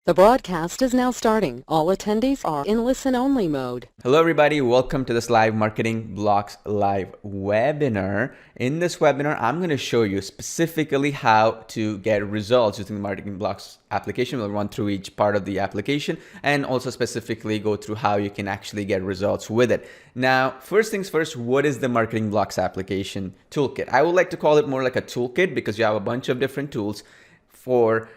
The broadcast is now starting. All attendees are in listen-only mode. Hello everybody, welcome to this live Marketing Blocks live webinar. In this webinar, I'm going to show you specifically how to get results using the Marketing Blocks application. We'll run through each part of the application and also specifically go through how you can actually get results with it. Now, first things first, what is the Marketing Blocks application toolkit? I would like to call it more like a toolkit because you have a bunch of different tools for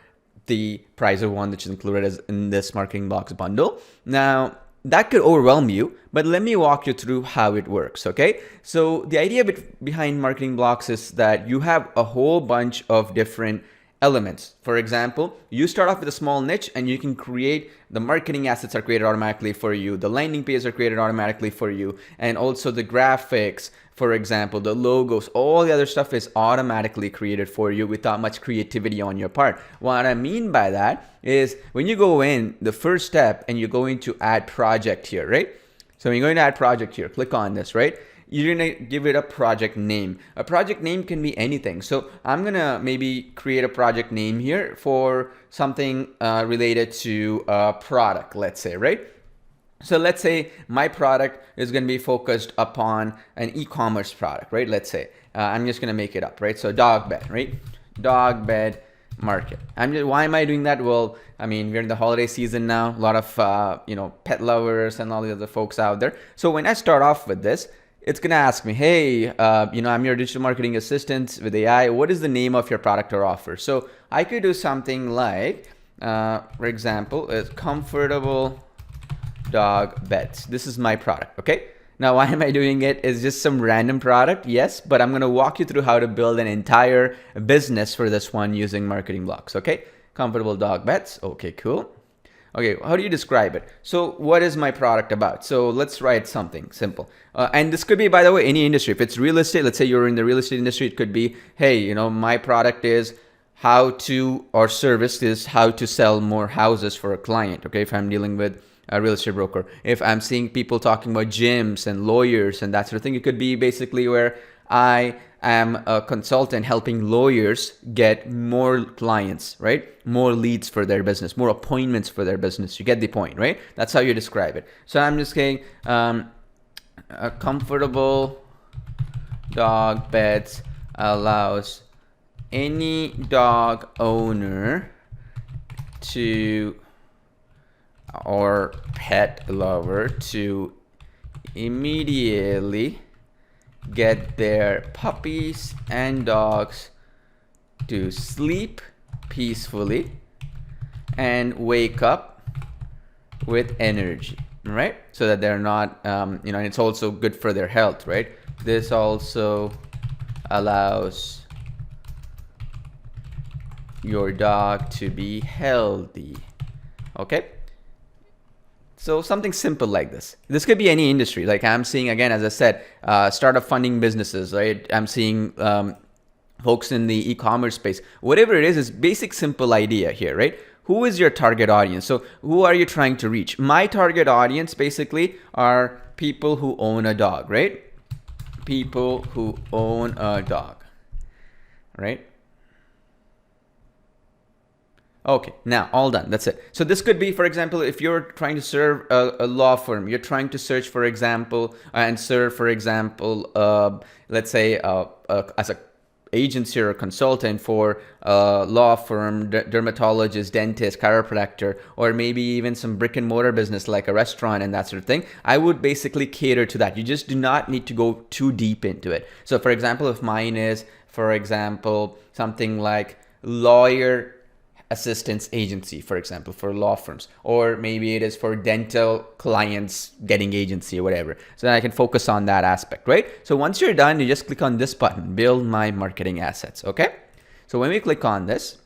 the price of one, which is included as in this Marketing Blocks bundle. Now, that could overwhelm you, but let me walk you through how it works, okay? So the idea behind Marketing Blocks is that you have a whole bunch of different elements. For example, you start off with a small niche and you can create the marketing assets are created automatically for you. The landing pages are created automatically for you. And also the graphics, for example, the logos, all the other stuff is automatically created for you without much creativity on your part. What I mean by that is when you go in, the first step and you're going to add project here, right? So when you're going to add project here, click on this, right? You're gonna give it a project name. A project name can be anything. So I'm gonna maybe create a project name here for something related to a product, let's say, right? So let's say my product is going to be focused upon an e-commerce product, right? Let's say I'm just going to make it up, right? So dog bed, right? Dog bed market. Why am I doing that? Well, I mean, we're in the holiday season now. A lot of pet lovers and all the other folks out there. So when I start off with this, it's going to ask me, hey, I'm your digital marketing assistant with AI. What is the name of your product or offer? So I could do something like, for example, it's comfortable dog beds. This is my product, okay? Now, why am I doing it? Is just some random product? Yes, but I'm gonna walk you through how to build an entire business for this one using Marketing Blocks, okay? Comfortable dog beds, okay, cool. Okay, how do you describe it? So what is my product about? So let's write something simple. And this could be, by the way, any industry. If it's real estate, let's say you're in the real estate industry, it could be, hey, my product is how to, or service is how to sell more houses for a client, okay? If I'm dealing with a real estate broker. If I'm seeing people talking about gyms and lawyers and that sort of thing, it could be basically where I am a consultant helping lawyers get more clients, right? More leads for their business, more appointments for their business. You get the point, right? That's how you describe it. So I'm just saying a comfortable dog beds allows any dog owner to or pet lover to immediately get their puppies and dogs to sleep peacefully and wake up with energy, right? So that they're not, and it's also good for their health, right? This also allows your dog to be healthy, okay? So something simple like this. This could be any industry. Like I'm seeing, again, as I said, startup funding businesses, right? I'm seeing folks in the e-commerce space. Whatever it is basic, simple idea here, right? Who is your target audience? So who are you trying to reach? My target audience basically are people who own a dog, right? People who own a dog, right? Okay, now all done. That's it. So this could be, for example, if you're trying to serve a law firm, you're trying to search, for example, and serve, for example, let's say as a agency or a consultant for a law firm, dermatologist, dentist, chiropractor, or maybe even some brick and mortar business like a restaurant and that sort of thing, I would basically cater to that. You just do not need to go too deep into it. So for example, if mine is, for example, something like lawyer assistance agency, for example, for law firms, or maybe it is for dental clients getting agency or whatever. So then I can focus on that aspect, right? So once you're done, you just click on this button, build my marketing assets, okay? So when we click on this,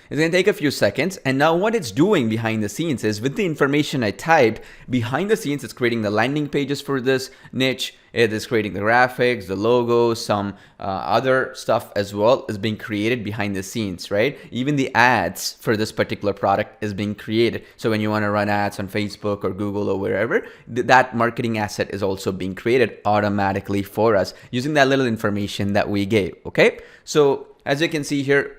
it's going to take a few seconds. And now what it's doing behind the scenes is with the information I typed, behind the scenes, it's creating the landing pages for this niche. It is creating the graphics, the logos, some other stuff as well is being created behind the scenes, right? Even the ads for this particular product is being created. So when you want to run ads on Facebook or Google or wherever, that marketing asset is also being created automatically for us using that little information that we gave, okay? So as you can see here,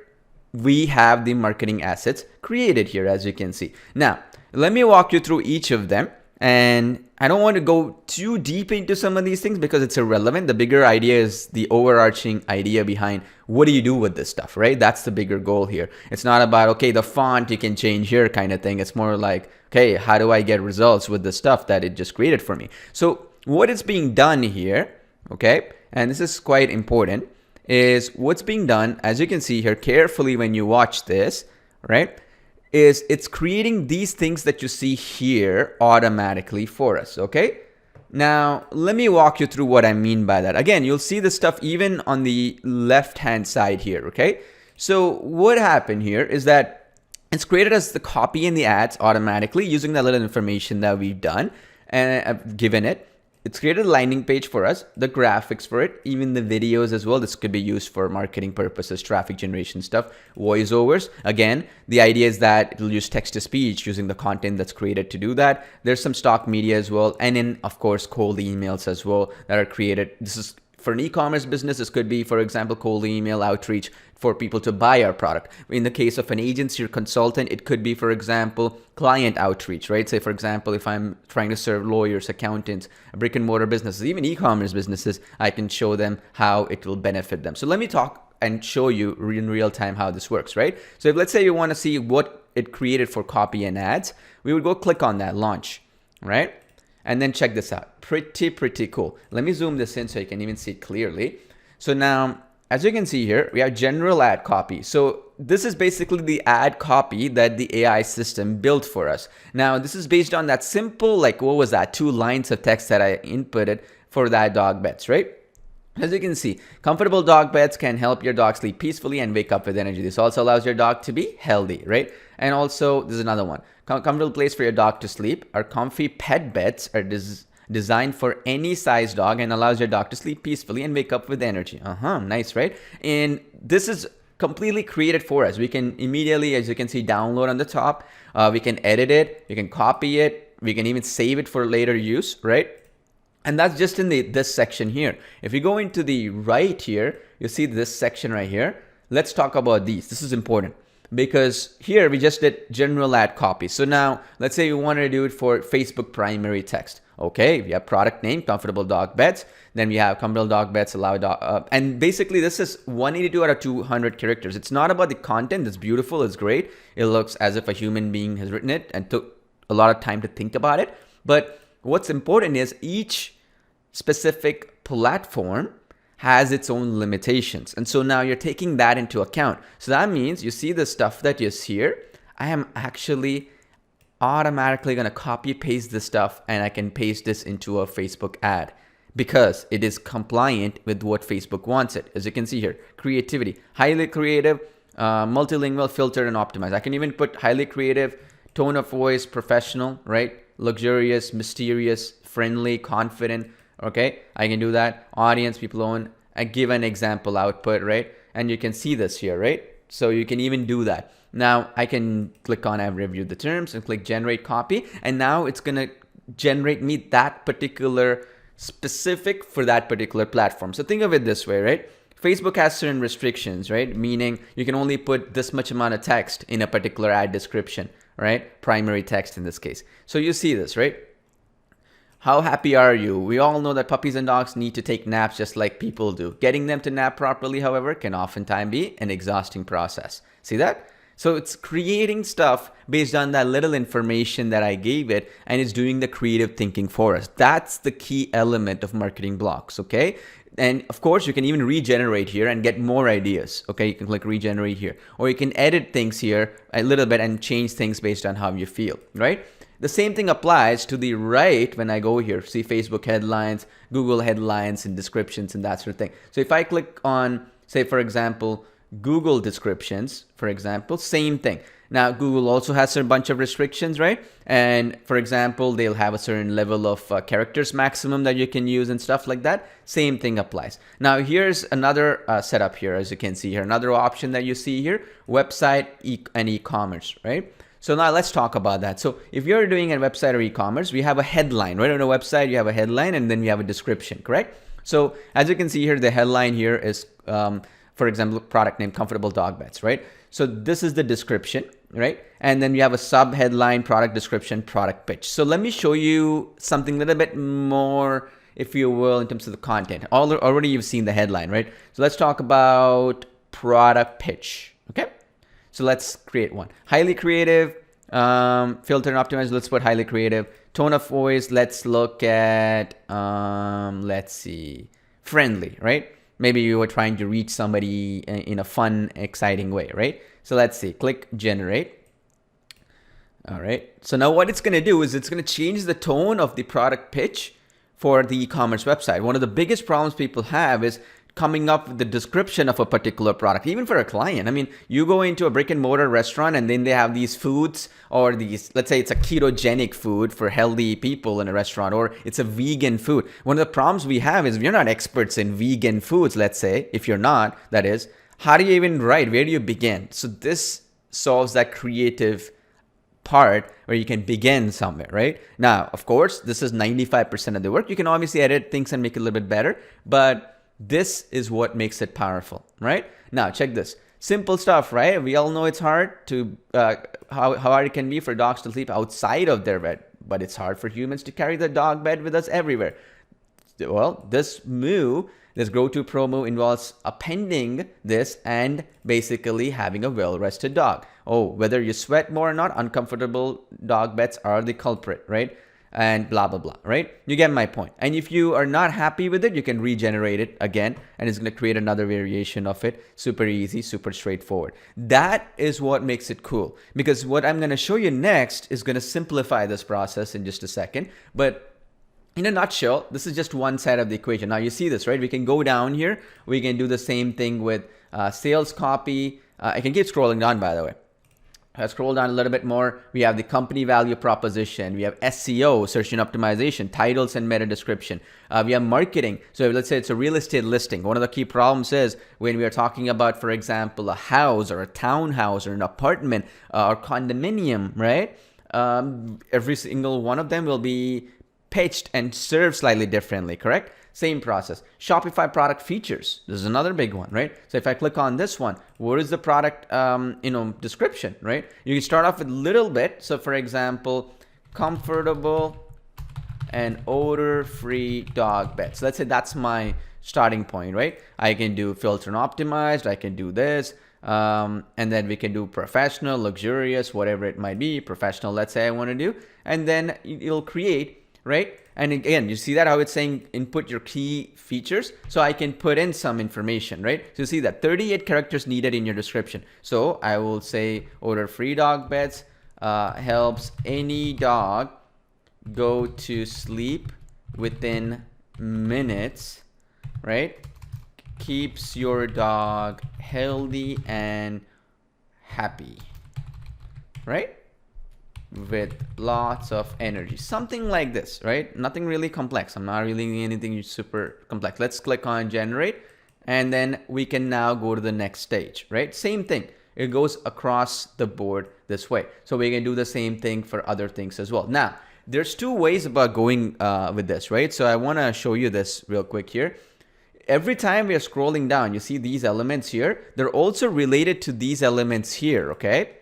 we have the marketing assets created here, as you can see. Now, let me walk you through each of them. And I don't want to go too deep into some of these things because it's irrelevant. The bigger idea is the overarching idea behind what do you do with this stuff, right? That's the bigger goal here. It's not about, okay, the font you can change here kind of thing. It's more like, okay, how do I get results with the stuff that it just created for me? So what is being done here, okay, and this is quite important, is what's being done, as you can see here carefully when you watch this, right, is it's creating these things that you see here automatically for us, okay? Now, let me walk you through what I mean by that. Again, you'll see the stuff even on the left-hand side here, okay? So what happened here is that it's created as the copy and the ads automatically using that little information that we've done and I've given it. It's created a landing page for us, the graphics for it, even the videos as well. This could be used for marketing purposes, traffic generation stuff, voiceovers. Again, the idea is that it'll use text to speech using the content that's created to do that. There's some stock media as well. And then, of course, cold emails as well that are created. This is for an e-commerce business. This could be, for example, cold email outreach for people to buy our product. In the case of an agency or consultant, it could be, for example, client outreach, right? Say, for example, if I'm trying to serve lawyers, accountants, brick and mortar businesses, even e-commerce businesses, I can show them how it will benefit them. So let me talk and show you in real time how this works, right? So if let's say you want to see what it created for copy and ads, we would go click on that launch, right? And then check this out. Pretty cool. Let me zoom this in so you can even see it clearly. So now, as you can see here, we have general ad copy. So this is basically the ad copy that the AI system built for us. Now, this is based on that simple, like, what was that? 2 lines of text that I inputted for that dog beds, right? As you can see, comfortable dog beds can help your dog sleep peacefully and wake up with energy. This also allows your dog to be healthy, right? And also, this is another one. Comfortable place for your dog to sleep. Our comfy pet beds are designed for any size dog and allows your dog to sleep peacefully and wake up with energy. Nice, right? And this is completely created for us. We can immediately, as you can see, download on the top. We can edit it. We can copy it. We can even save it for later use, right? And that's just in this section here. If you go into the right here, you see this section right here. Let's talk about these. This is important because here we just did general ad copy. So now let's say you want to do it for Facebook primary text. Okay, we have product name, comfortable dog beds. Then we have comfortable dog beds, allow dog, and basically this is 182 out of 200 characters. It's not about the content. It's beautiful. It's great. It looks as if a human being has written it and took a lot of time to think about it. But what's important is each specific platform has its own limitations. And so now you're taking that into account. So that means you see the stuff that you see here. I am actually automatically going to copy paste this stuff and I can paste this into a Facebook ad because it is compliant with what Facebook wants it. As you can see here, creativity, highly creative, multilingual, filtered, and optimized. I can even put highly creative, tone of voice, professional, right? Luxurious, mysterious, friendly, confident. Okay, I can do that. Audience, people own. I give an example output, right? And you can see this here, right? So you can even do that. Now I can click on I've reviewed the terms and click generate copy. And now it's going to generate me that particular specific for that particular platform. So think of it this way, right? Facebook has certain restrictions, right? Meaning you can only put this much amount of text in a particular ad description, right? Primary text in this case. So you see this, right? How happy are you? We all know that puppies and dogs need to take naps just like people do. Getting them to nap properly, however, can oftentimes be an exhausting process. See that? So it's creating stuff based on that little information that I gave it, and it's doing the creative thinking for us. That's the key element of marketing blocks, okay? And of course, you can even regenerate here and get more ideas, okay? You can click regenerate here, or you can edit things here a little bit and change things based on how you feel, right? The same thing applies to the right when I go here. See Facebook headlines, Google headlines and descriptions and that sort of thing. So if I click on, say, for example, Google descriptions, for example, same thing. Now, Google also has a bunch of restrictions, right? And for example, they'll have a certain level of characters maximum that you can use and stuff like that. Same thing applies. Now, here's another setup here, as you can see here. Another option that you see here, website and e-commerce, right? So now let's talk about that. So if you're doing a website or e-commerce, we have a headline, right? On a website, you have a headline and then we have a description, correct? So as you can see here, the headline here is, for example, product name, comfortable dog beds, right? So this is the description, right? And then you have a sub headline, product description, product pitch. So let me show you something a little bit more, if you will, in terms of the content. Already you've seen the headline, right? So let's talk about product pitch, okay? So let's create one. Highly creative, filter and optimize. Let's put highly creative. Tone of voice, let's look at, let's see, friendly, right? Maybe you were trying to reach somebody in a fun, exciting way, right? So let's see, click generate. All right. So now what it's going to do is it's going to change the tone of the product pitch for the e-commerce website. One of the biggest problems people have is coming up with the description of a particular product, even for a client. I mean, you go into a brick and mortar restaurant and then they have these foods or these, let's say it's a ketogenic food for healthy people in a restaurant, or it's a vegan food. One of the problems we have is we're not experts in vegan foods, let's say, if you're not, that is, how do you even write? Where do you begin? So this solves that creative part where you can begin somewhere, right? Now, of course, this is 95% of the work. You can obviously edit things and make it a little bit better, but this is what makes it powerful, right? Now, check this. Simple stuff, right? We all know it's hard to, how hard it can be for dogs to sleep outside of their bed, but it's hard for humans to carry the dog bed with us everywhere. Well, this Grow to Pro move involves appending this and basically having a well-rested dog. Oh, whether you sweat more or not, uncomfortable dog beds are the culprit, right? And blah, blah, blah, right? You get my point. And if you are not happy with it, you can regenerate it again, and it's going to create another variation of it. Super easy, super straightforward. That is what makes it cool, because what I'm going to show you next is going to simplify this process in just a second. But in a nutshell, this is just one side of the equation. Now you see this, right? We can go down here. We can do the same thing with sales copy. I can keep scrolling down, by the way. Let's scroll down a little bit more. We have the company value proposition. We have SEO, search engine optimization, titles and meta description. We have marketing. So let's say it's a real estate listing. One of the key problems is when we are talking about, for example, a house or a townhouse or an apartment or condominium, right? Every single one of them will be pitched and served slightly differently, correct? Same process. Shopify product features. This is another big one, right? So if I click on this one, what is the product, description, right? You can start off with a little bit. So for example, comfortable and odor-free dog bed. So let's say that's my starting point, right? I can do filter and optimized. I can do this. And then we can do professional, luxurious, whatever it might be. Professional, let's say I want to do. And then it'll create, right? And again, you see that how it's saying input your key features. So I can put in some information, right? So you see that 38 characters needed in your description. So I will say odor-free dog beds helps any dog go to sleep within minutes, right? Keeps your dog healthy and happy, right? With lots of energy, something like this, right? Nothing really complex. I'm not really doing anything super complex. Let's click on generate, and then we can now go to the next stage, right? Same thing. It goes across the board this way. So we can do the same thing for other things as well. Now, there's two ways about going with this, right? So I want to show you this real quick here. Every time we are scrolling down, you see these elements here. They're also related to these elements here, okay?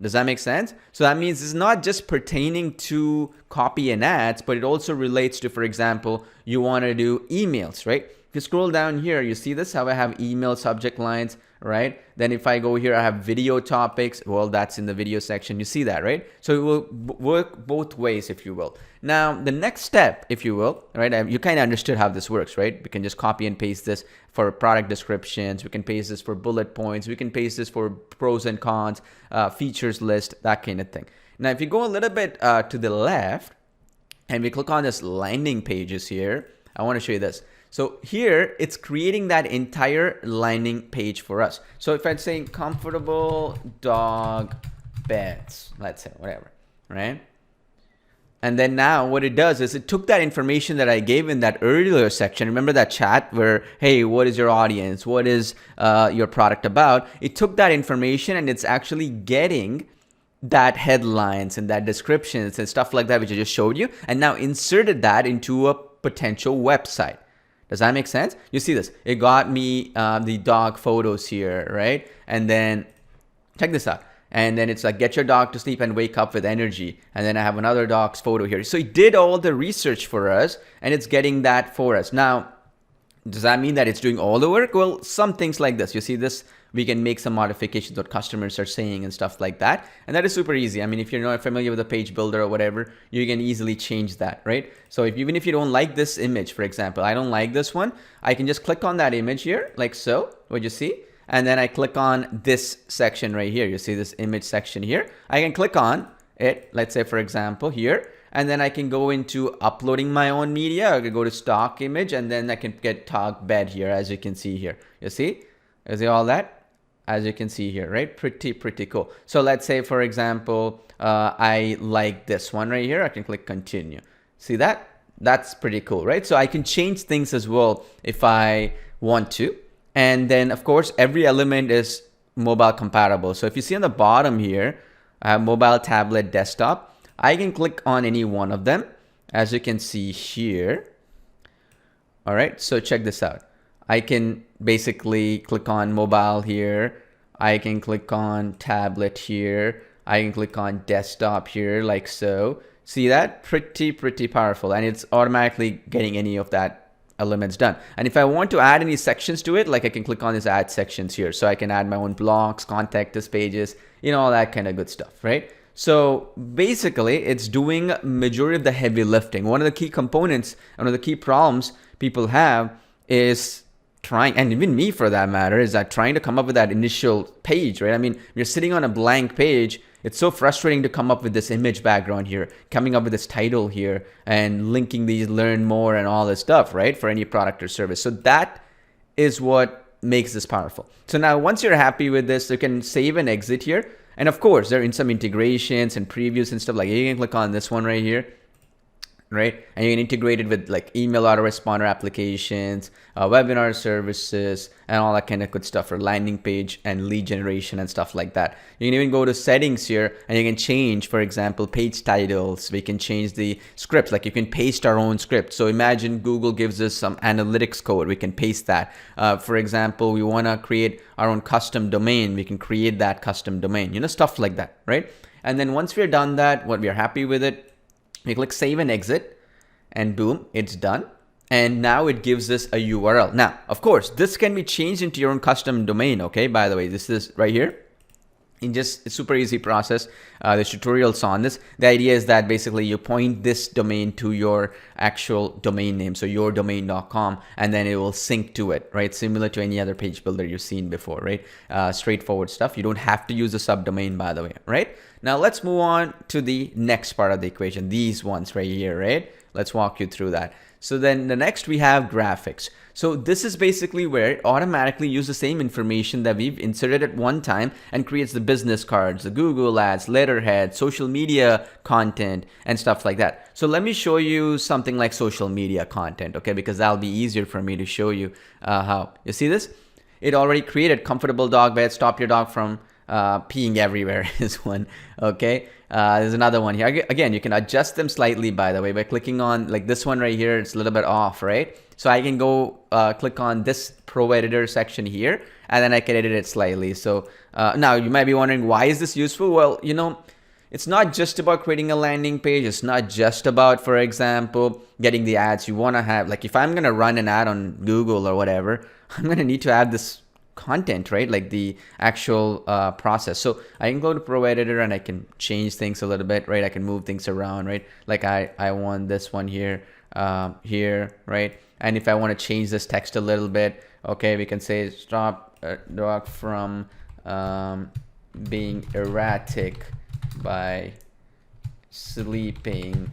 Does that make sense? So that means it's not just pertaining to copy and ads, but it also relates to, for example, you want to do emails, right? If you scroll down here, you see this, how I have email subject lines, right? Then if I go here, I have video topics. Well, that's in the video section. You see that, right? So it will work both ways, if you will. Now, the next step, if you will, right? You kind of understood how this works, right? We can just copy and paste this for product descriptions. We can paste this for bullet points. We can paste this for pros and cons, features list, that kind of thing. Now, if you go a little bit to the left and we click on this landing pages here, I want to show you this. So here it's creating that entire landing page for us. So if I'm saying comfortable dog beds, let's say, whatever, right? And then now what it does is it took that information that I gave in that earlier section. Remember that chat where, hey, what is your audience? What is your product about? It took that information and it's actually getting that headlines and that descriptions and stuff like that, which I just showed you, and now inserted that into a potential website. Does that make sense? You see this? It got me the dog photos here, right? And then Check this out. And then it's like, get your dog to sleep and wake up with energy. And then I have another dog's photo here. So it did all the research for us, and it's getting that for us. Now, does that mean that it's doing all the work? Well, some things like this. You see this, we can make some modifications what customers are saying and stuff like that. And that is super easy. I mean, if you're not familiar with a page builder or whatever, you can easily change that, right? So even if you don't like this image, for example, I don't like this one, I can just click on that image here, like so, what you see? And then I click on this section right here. You see this image section here. I can click on it, let's say for example here, and then I can go into uploading my own media. I can go to stock image, and then I can get dog bed here, as you can see here. You see all that? As you can see here, right? Pretty cool. So let's say for example, I like this one right here. I can click continue. See that? That's pretty cool, right? So I can change things as well if I want to. And then of course, every element is mobile compatible. So if you see on the bottom here, I have mobile, tablet, desktop. I can click on any one of them, as you can see here. All right, so check this out. I can basically click on mobile here. I can click on tablet here. I can click on desktop here, like so. See that? Pretty powerful. And it's automatically getting any of that elements done. And if I want to add any sections to it, like I can click on these add sections here. So I can add my own blocks, contact us pages, all that kind of good stuff, right? So basically it's doing majority of the heavy lifting. One of the key components, one of the key problems people have is trying, and even me for that matter, is that trying to come up with that initial page, right? I mean, you're sitting on a blank page. It's so frustrating to come up with this image background here, coming up with this title here, and linking these, learn more, and all this stuff, right? For any product or service. So that is what makes this powerful. So now once you're happy with this, you can save and exit here. And of course, there are some integrations and previews and stuff like that. You can click on this one right here, right? And you can integrate it with like email autoresponder applications, webinar services, and all that kind of good stuff for landing page and lead generation and stuff like that. You can even go to settings here and you can change, for example, page titles. We can change the scripts, like you can paste our own script. So imagine Google gives us some analytics code. We can paste that. For example, we want to create our own custom domain. We can create that custom domain, stuff like that, right? And then once we're done that, what we're happy with it, we click save and exit, and boom, it's done. And now it gives us a URL. Now, of course, this can be changed into your own custom domain. Okay, by the way, this is right here. It's a super easy process. There's tutorials on this. The idea is that basically you point this domain to your actual domain name, so yourdomain.com, and then it will sync to it, right? Similar to any other page builder you've seen before, right? Straightforward stuff. You don't have to use a subdomain, by the way, right? Now let's move on to the next part of the equation. These ones right here, right? Let's walk you through that. So then the next we have graphics. So this is basically where it automatically uses the same information that we've inserted at one time and creates the business cards, the Google ads, letterhead, social media content, and stuff like that. So let me show you something like social media content, okay? Because that'll be easier for me to show you how. You see this? It already created comfortable dog bed, stop your dog from peeing everywhere is one, okay? There's another one here. Again, you can adjust them slightly, by the way, by clicking on like this one right here. It's a little bit off, right? So I can go click on this Pro Editor section here, and then I can edit it slightly. So now you might be wondering, why is this useful? Well, it's not just about creating a landing page. It's not just about, for example, getting the ads you want to have. Like if I'm going to run an ad on Google or whatever, I'm going to need to add this content, right? Like the actual process. So I can go to Pro Editor and I can change things a little bit, right? I can move things around, right? Like I want this one here, right? And if I want to change this text a little bit, okay, we can say stop dog from being erratic by sleeping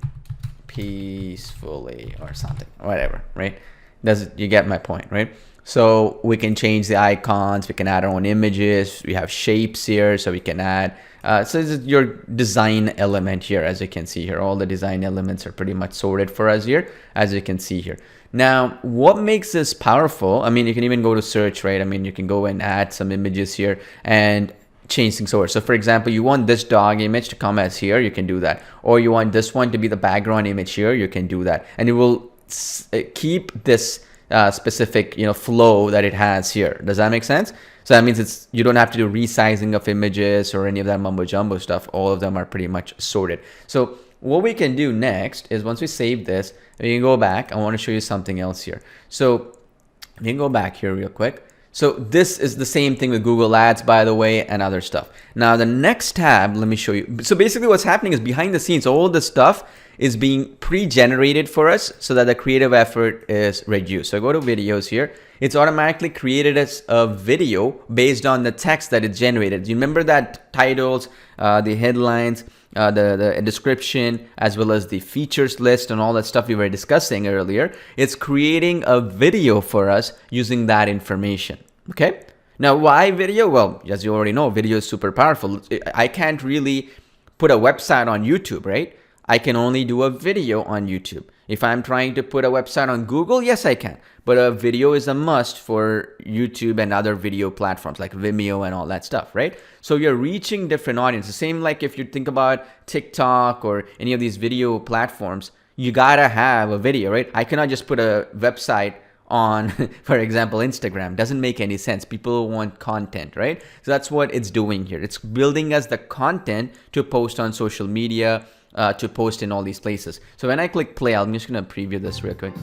peacefully or something, whatever, right? You get my point, right? So we can change the icons, we can add our own images, we have shapes here, so we can add, so this is your design element here, as you can see here. All the design elements are pretty much sorted for us here, as you can see here. Now, what makes this powerful? I mean, you can even go to search, right? I mean, you can go and add some images here and change things over. So for example, you want this dog image to come as here, you can do that. Or you want this one to be the background image here, you can do that. And it will keep this specific flow that it has here. Does that make sense? So that means you don't have to do resizing of images or any of that mumbo jumbo stuff. All of them are pretty much sorted. So what we can do next is once we save this, we can go back. I want to show you something else here. So we can go back here real quick. So this is the same thing with Google Ads, by the way, and other stuff. Now the next tab, let me show you. So basically what's happening is behind the scenes, all this stuff is being pre-generated for us so that the creative effort is reduced. So I go to videos here. It's automatically created as a video based on the text that it generated. You remember that titles, the headlines, the description, as well as the features list and all that stuff we were discussing earlier. It's creating a video for us using that information. Okay. Now, why video? Well, as you already know, video is super powerful. I can't really put a website on YouTube, right? I can only do a video on YouTube. If I'm trying to put a website on Google, yes, I can. But a video is a must for YouTube and other video platforms like Vimeo and all that stuff, right? So you're reaching different audiences. Same like if you think about TikTok or any of these video platforms, you gotta have a video, right? I cannot just put a website on, for example, Instagram. Doesn't make any sense. People want content, right? So that's what it's doing here. It's building us the content to post on social media, to post in all these places. So when I click play, I'm just gonna preview this real quick.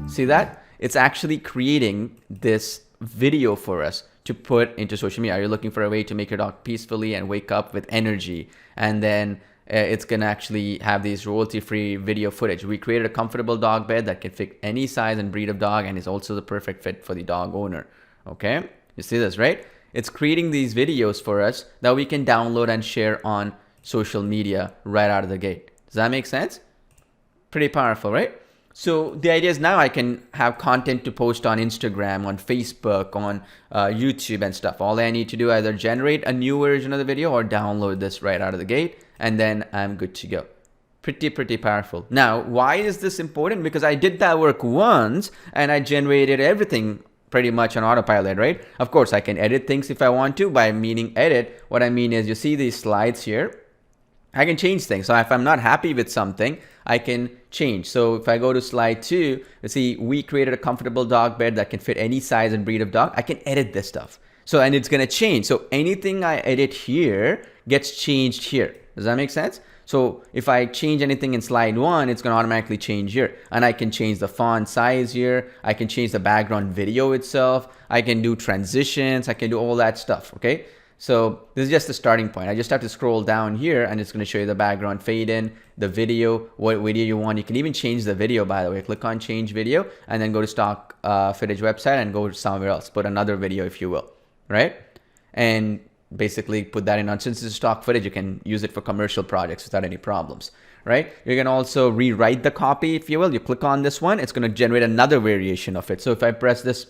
See that? It's actually creating this video for us to put into social media. Are you looking for a way to make your dog peacefully and wake up with energy? And then it's gonna actually have these royalty-free video footage. We created a comfortable dog bed that can fit any size and breed of dog and is also the perfect fit for the dog owner. Okay, you see this, right? It's creating these videos for us that we can download and share on social media right out of the gate. Does that make sense? Pretty powerful, right? So the idea is now I can have content to post on Instagram, on Facebook, on YouTube and stuff. All I need to do is either generate a new version of the video or download this right out of the gate, and then I'm good to go. Pretty powerful. Now, why is this important? Because I did that work once and I generated everything pretty much on autopilot, right? Of course, I can edit things if I want to. By meaning edit, what I mean is you see these slides here. I can change things. So if I'm not happy with something, I can change. So if I go to slide 2, you see we created a comfortable dog bed that can fit any size and breed of dog. I can edit this stuff. So, and it's going to change. So anything I edit here gets changed here. Does that make sense? So if I change anything in slide 1, it's going to automatically change here. And I can change the font size here. I can change the background video itself. I can do transitions. I can do all that stuff. Okay. So this is just the starting point. I just have to scroll down here and it's going to show you the background fade in, the video, what video you want. You can even change the video, by the way. Click on change video and then go to stock footage website and go somewhere else. Put another video if you will, right? And basically put that in. Since it's stock footage, you can use it for commercial projects without any problems, right? You can also rewrite the copy if you will. You click on this one, it's going to generate another variation of it. So if I press this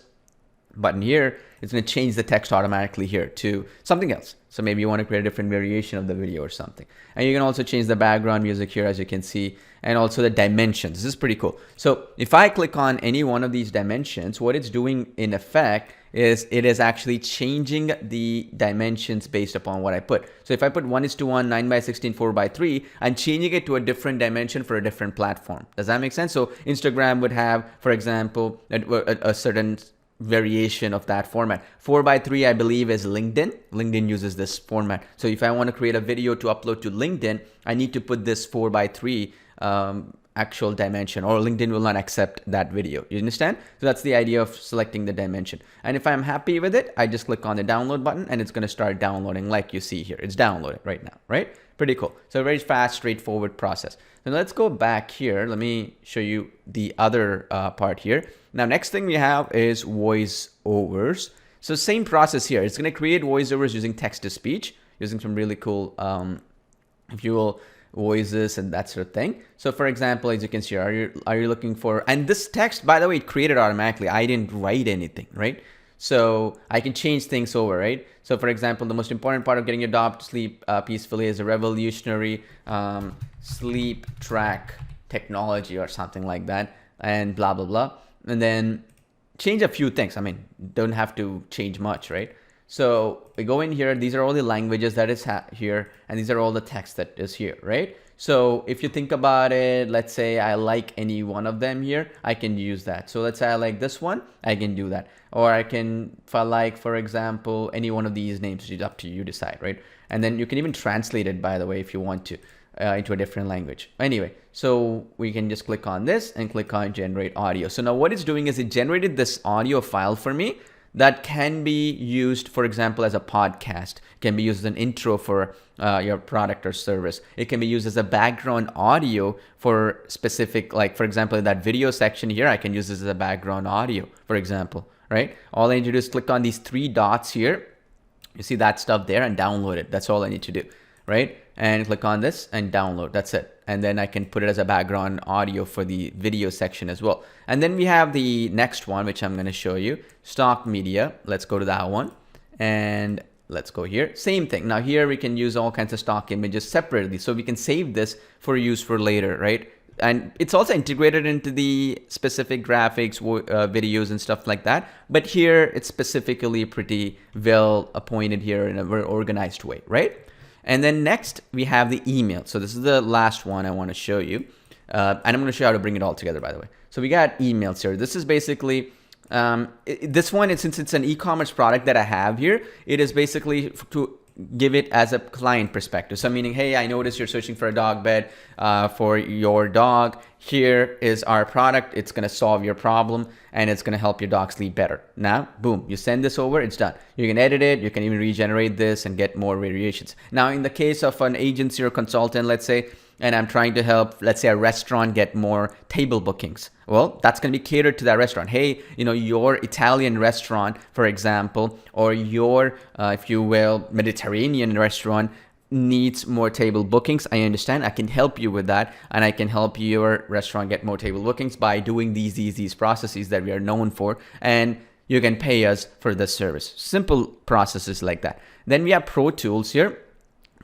button here, it's going to change the text automatically here to something else. So maybe you want to create a different variation of the video or something. And you can also change the background music here, as you can see, and also the dimensions. This is pretty cool. So if I click on any one of these dimensions, what it's doing in effect is it is actually changing the dimensions based upon what I put. So if I put 1:1, 9:16, 4:3, I'm changing it to a different dimension for a different platform. Does that make sense? So Instagram would have, for example, a certain variation of that format. 4:3, I believe, is LinkedIn. LinkedIn uses this format. So if I want to create a video to upload to LinkedIn, I need to put this 4:3 actual dimension, or LinkedIn will not accept that video. You understand? So that's the idea of selecting the dimension. And if I'm happy with it, I just click on the download button and it's going to start downloading like you see here. It's downloaded right now, right? Pretty cool. So a very fast, straightforward process. So let's go back here. Let me show you the other part here. Now, next thing we have is voiceovers. So same process here. It's going to create voiceovers using text to speech, using some really cool, if you will, voices and that sort of thing. So for example, as you can see, are you looking for, and this text, by the way, it created automatically. I didn't write anything, right? So I can change things over, right? So for example, the most important part of getting your dog to sleep peacefully is a revolutionary sleep track technology or something like that, and blah, blah, blah. And then change a few things. I mean, don't have to change much, right? So we go in here. These are all the languages that is here, and these are all the text that is here, right? So if you think about it, let's say I like any one of them here, I can use that. So let's say I like this one, I can do that. Or I can, if I like, for example, any one of these names, it's up to you, you decide, right? And then you can even translate it, by the way, if you want to, into a different language. Anyway, so we can just click on this and click on generate audio. So now what it's doing is it generated this audio file for me that can be used, for example, as a podcast. It can be used as an intro for your product or service. It can be used as a background audio for specific, like for example, in that video section here, I can use this as a background audio, for example, right? All I need to do is click on these three dots here. You see that stuff there and download it. That's all I need to do, right? And click on this and download. That's it. And then I can put it as a background audio for the video section as well. And then we have the next one, which I'm going to show you, stock media. Let's go to that one and let's go here. Same thing. Now here we can use all kinds of stock images separately. So we can save this for use for later, right? And it's also integrated into the specific graphics, videos and stuff like that. But here it's specifically pretty well appointed here in a very organized way, right? And then next we have the email. So this is the last one I want to show you. And I'm going to show you how to bring it all together, by the way. So we got emails here. This is basically, this one, since it's an e-commerce product that I have here, it is basically to give it as a client perspective. So meaning, hey, I noticed you're searching for a dog bed for your dog. Here is our product. It's going to solve your problem and it's going to help your dog sleep better. Now, boom, you send this over, it's done. You can edit it. You can even regenerate this and get more variations. Now, in the case of an agency or consultant, let's say, and I'm trying to help, let's say, a restaurant get more table bookings. Well, that's going to be catered to that restaurant. Hey, your Italian restaurant, for example, or your, if you will, Mediterranean restaurant needs more table bookings. I understand. I can help you with that. And I can help your restaurant get more table bookings by doing these processes that we are known for. And you can pay us for this service. Simple processes like that. Then we have Pro Tools here.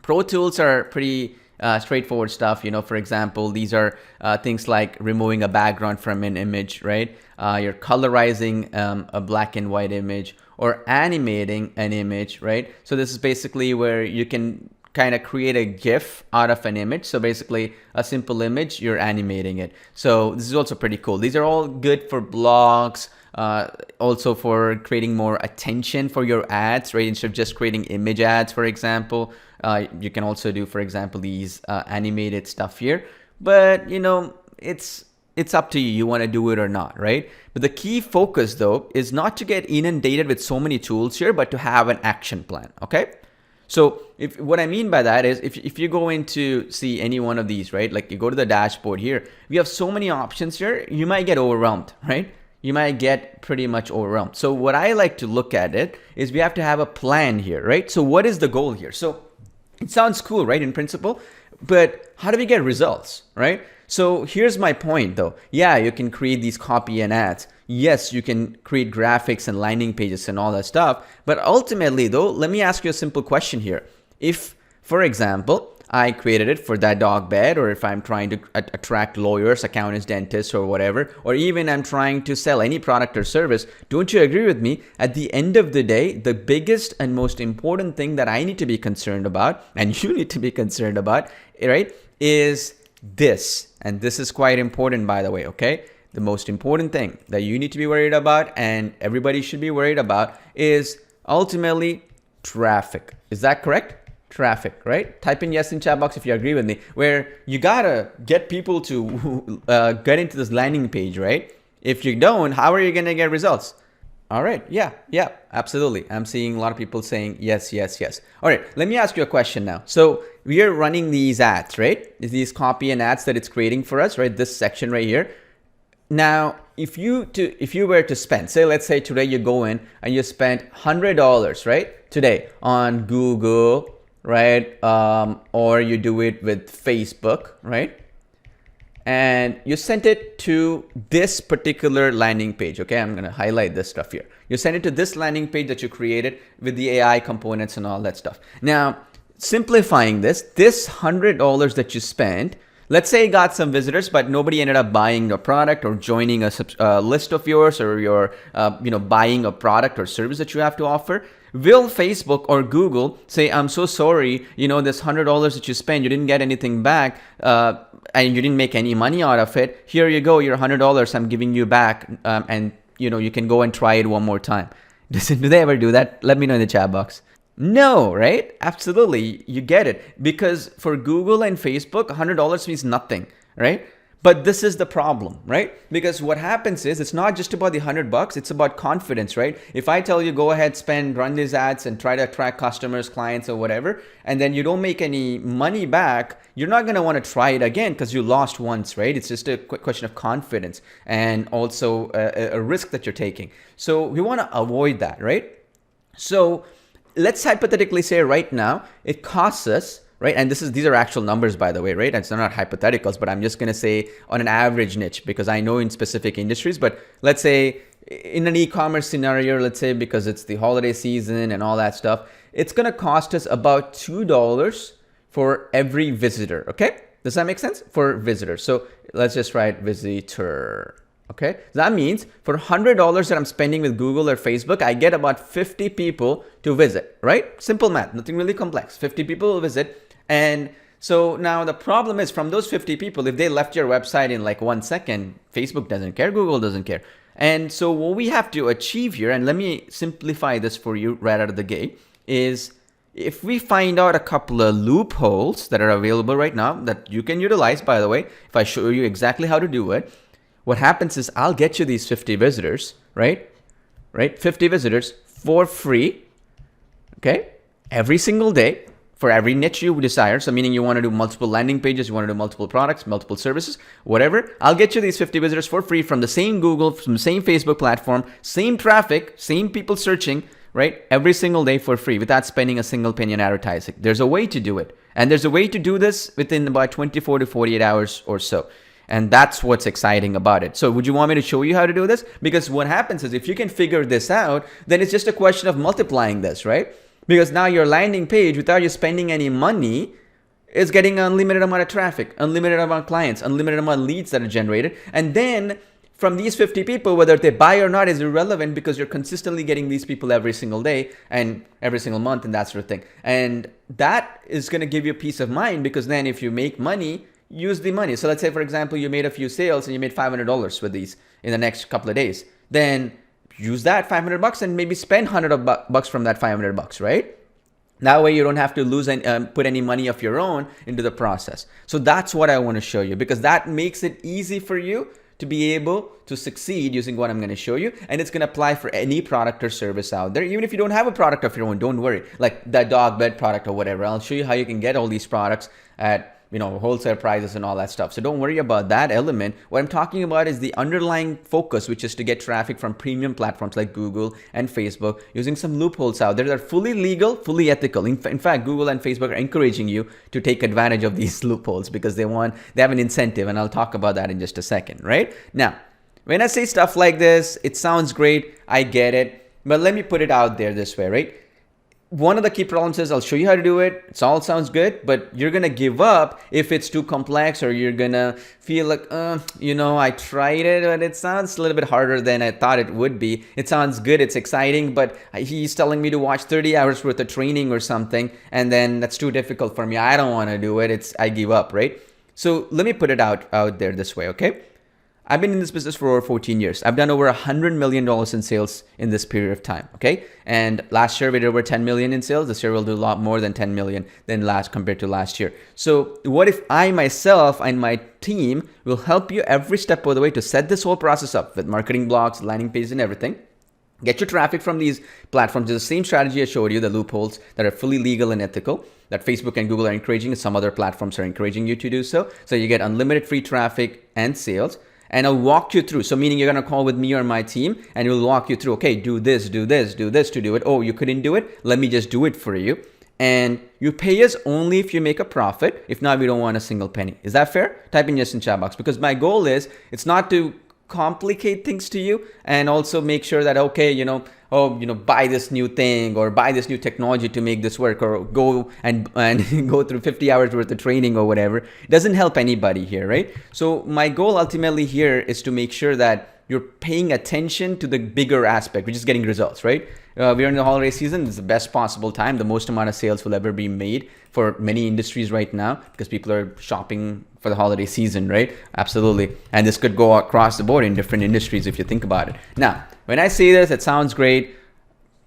Pro Tools are pretty straightforward stuff. For example, these are things like removing a background from an image, right? You're colorizing a black and white image or animating an image, right? So this is basically where you can kind of create a GIF out of an image. So basically a simple image, you're animating it. So this is also pretty cool. These are all good for blogs, also for creating more attention for your ads, right? Instead of just creating image ads, for example, you can also do, for example, these animated stuff here. But it's up to you. You want to do it or not, right? But the key focus though is not to get inundated with so many tools here, but to have an action plan. Okay. So what I mean by that is if you go into see any one of these, right? Like you go to the dashboard here, we have so many options here, you might get overwhelmed, right? You might get pretty much overwhelmed. So what I like to look at it is we have to have a plan here, right? So what is the goal here? So it sounds cool, right? In principle, but how do we get results, right? So here's my point though. Yeah, you can create these copy and ads. Yes, you can create graphics and landing pages and all that stuff. But ultimately though, let me ask you a simple question here. If, for example, I created it for that dog bed, or if I'm trying to attract lawyers, accountants, dentists, or whatever, or even I'm trying to sell any product or service, don't you agree with me? At the end of the day, the biggest and most important thing that I need to be concerned about, and you need to be concerned about, right, is this. And this is quite important, by the way, okay? The most important thing that you need to be worried about and everybody should be worried about is ultimately traffic. Is that correct? Traffic, right? Type in yes in chat box if you agree with me, where you gotta get people to get into this landing page, right? If you don't, how are you gonna get results? All right, yeah, absolutely. I'm seeing a lot of people saying yes. All right, let me ask you a question now. So we are running these ads, right? These copy and ads that it's creating for us, right? This section right here. Now, if you were to spend, say, let's say today you go in and you spent $100, right? Today on Google, right? Or you do it with Facebook, right? And you sent it to this particular landing page. Okay, I'm gonna highlight this stuff here. You send it to this landing page that you created with the AI components and all that stuff. Now, simplifying this $100 that you spent, let's say you got some visitors, but nobody ended up buying your product or joining a list of yours, or your buying a product or service that you have to offer. Will Facebook or Google say, I'm so sorry, this $100 that you spent, you didn't get anything back, and you didn't make any money out of it. Here you go, your $100, I'm giving you back, and you can go and try it one more time. Do they ever do that? Let me know in the chat box. No, right? Absolutely. You get it. Because for Google and Facebook, $100 means nothing, right? But this is the problem, right? Because what happens is it's not just about the $100, it's about confidence, right? If I tell you, go ahead, run these ads and try to attract customers, clients or whatever, and then you don't make any money back, you're not going to want to try it again because you lost once, right? It's just a question of confidence and also a risk that you're taking. So we want to avoid that, right? So let's hypothetically say right now it costs us, right? And these are actual numbers, by the way, right? It's not hypotheticals, but I'm just going to say on an average niche because I know in specific industries, but let's say in an e-commerce scenario, let's say because it's the holiday season and all that stuff, it's going to cost us about $2 for every visitor. Okay. Does that make sense? For visitors. So let's just write visitor. Okay, that means for $100 that I'm spending with Google or Facebook, I get about 50 people to visit, right? Simple math, nothing really complex. 50 people will visit. And so now the problem is from those 50 people, if they left your website in like 1 second, Facebook doesn't care, Google doesn't care. And so what we have to achieve here, and let me simplify this for you right out of the gate, is if we find out a couple of loopholes that are available right now that you can utilize, by the way, if I show you exactly how to do it, what happens is I'll get you these 50 visitors, right? 50 visitors for free, okay? Every single day for every niche you desire. So meaning you want to do multiple landing pages, you want to do multiple products, multiple services, whatever. I'll get you these 50 visitors for free from the same Google, from the same Facebook platform, same traffic, same people searching, right? Every single day for free without spending a single penny on advertising. There's a way to do it. And there's a way to do this within about 24 to 48 hours or so. And that's what's exciting about it. So would you want me to show you how to do this? Because what happens is if you can figure this out, then it's just a question of multiplying this, right? Because now your landing page, without you spending any money, is getting an unlimited amount of traffic, unlimited amount of clients, unlimited amount of leads that are generated. And then from these 50 people, whether they buy or not is irrelevant because you're consistently getting these people every single day and every single month and that sort of thing. And that is going to give you peace of mind because then if you make money, use the money. So let's say, for example, you made a few sales and you made $500 with these in the next couple of days. Then use that $500 and maybe spend $100 from that $500, right? That way you don't have to lose and put any money of your own into the process. So that's what I want to show you because that makes it easy for you to be able to succeed using what I'm going to show you. And it's going to apply for any product or service out there. Even if you don't have a product of your own, don't worry. Like that dog bed product or whatever. I'll show you how you can get all these products at wholesale prices and all that stuff. So don't worry about that element. What I'm talking about is the underlying focus, which is to get traffic from premium platforms like Google and Facebook using some loopholes out there that are fully legal, fully ethical. In fact, Google and Facebook are encouraging you to take advantage of these loopholes because they have an incentive. And I'll talk about that in just a second, right? Now, when I say stuff like this, it sounds great. I get it. But let me put it out there this way, right? One of the key problems is I'll show you how to do it. It all sounds good, but you're going to give up if it's too complex or you're going to feel like, I tried it, but it sounds a little bit harder than I thought it would be. It sounds good. It's exciting, but he's telling me to watch 30 hours worth of training or something. And then that's too difficult for me. I don't want to do it. I give up, right? So let me put it out there this way, okay? I've been in this business for over 14 years. I've done over $100 million in sales in this period of time, okay? And last year we did over 10 million in sales. This year we'll do a lot more than 10 million compared to last year. So what if I myself and my team will help you every step of the way to set this whole process up with marketing blocks, landing pages and everything. Get your traffic from these platforms. It's the same strategy I showed you, the loopholes that are fully legal and ethical, that Facebook and Google are encouraging, and some other platforms are encouraging you to do so. So you get unlimited free traffic and sales. And I'll walk you through. So meaning you're going to call with me or my team and we'll walk you through, okay, do this, do this, do this to do it. Oh, you couldn't do it? Let me just do it for you. And you pay us only if you make a profit. If not, we don't want a single penny. Is that fair? Type in yes in chat box because my goal is it's not to complicate things to you, and also make sure that, okay, buy this new thing or buy this new technology to make this work, or go and go through 50 hours worth of training or whatever. It doesn't help anybody here, right? So my goal ultimately here is to make sure that you're paying attention to the bigger aspect, which is getting results, right? We're in the holiday season. This is the best possible time. The most amount of sales will ever be made for many industries right now, because people are shopping for the holiday season, right? Absolutely. And this could go across the board in different industries if you think about it. Now, when I say this, it sounds great.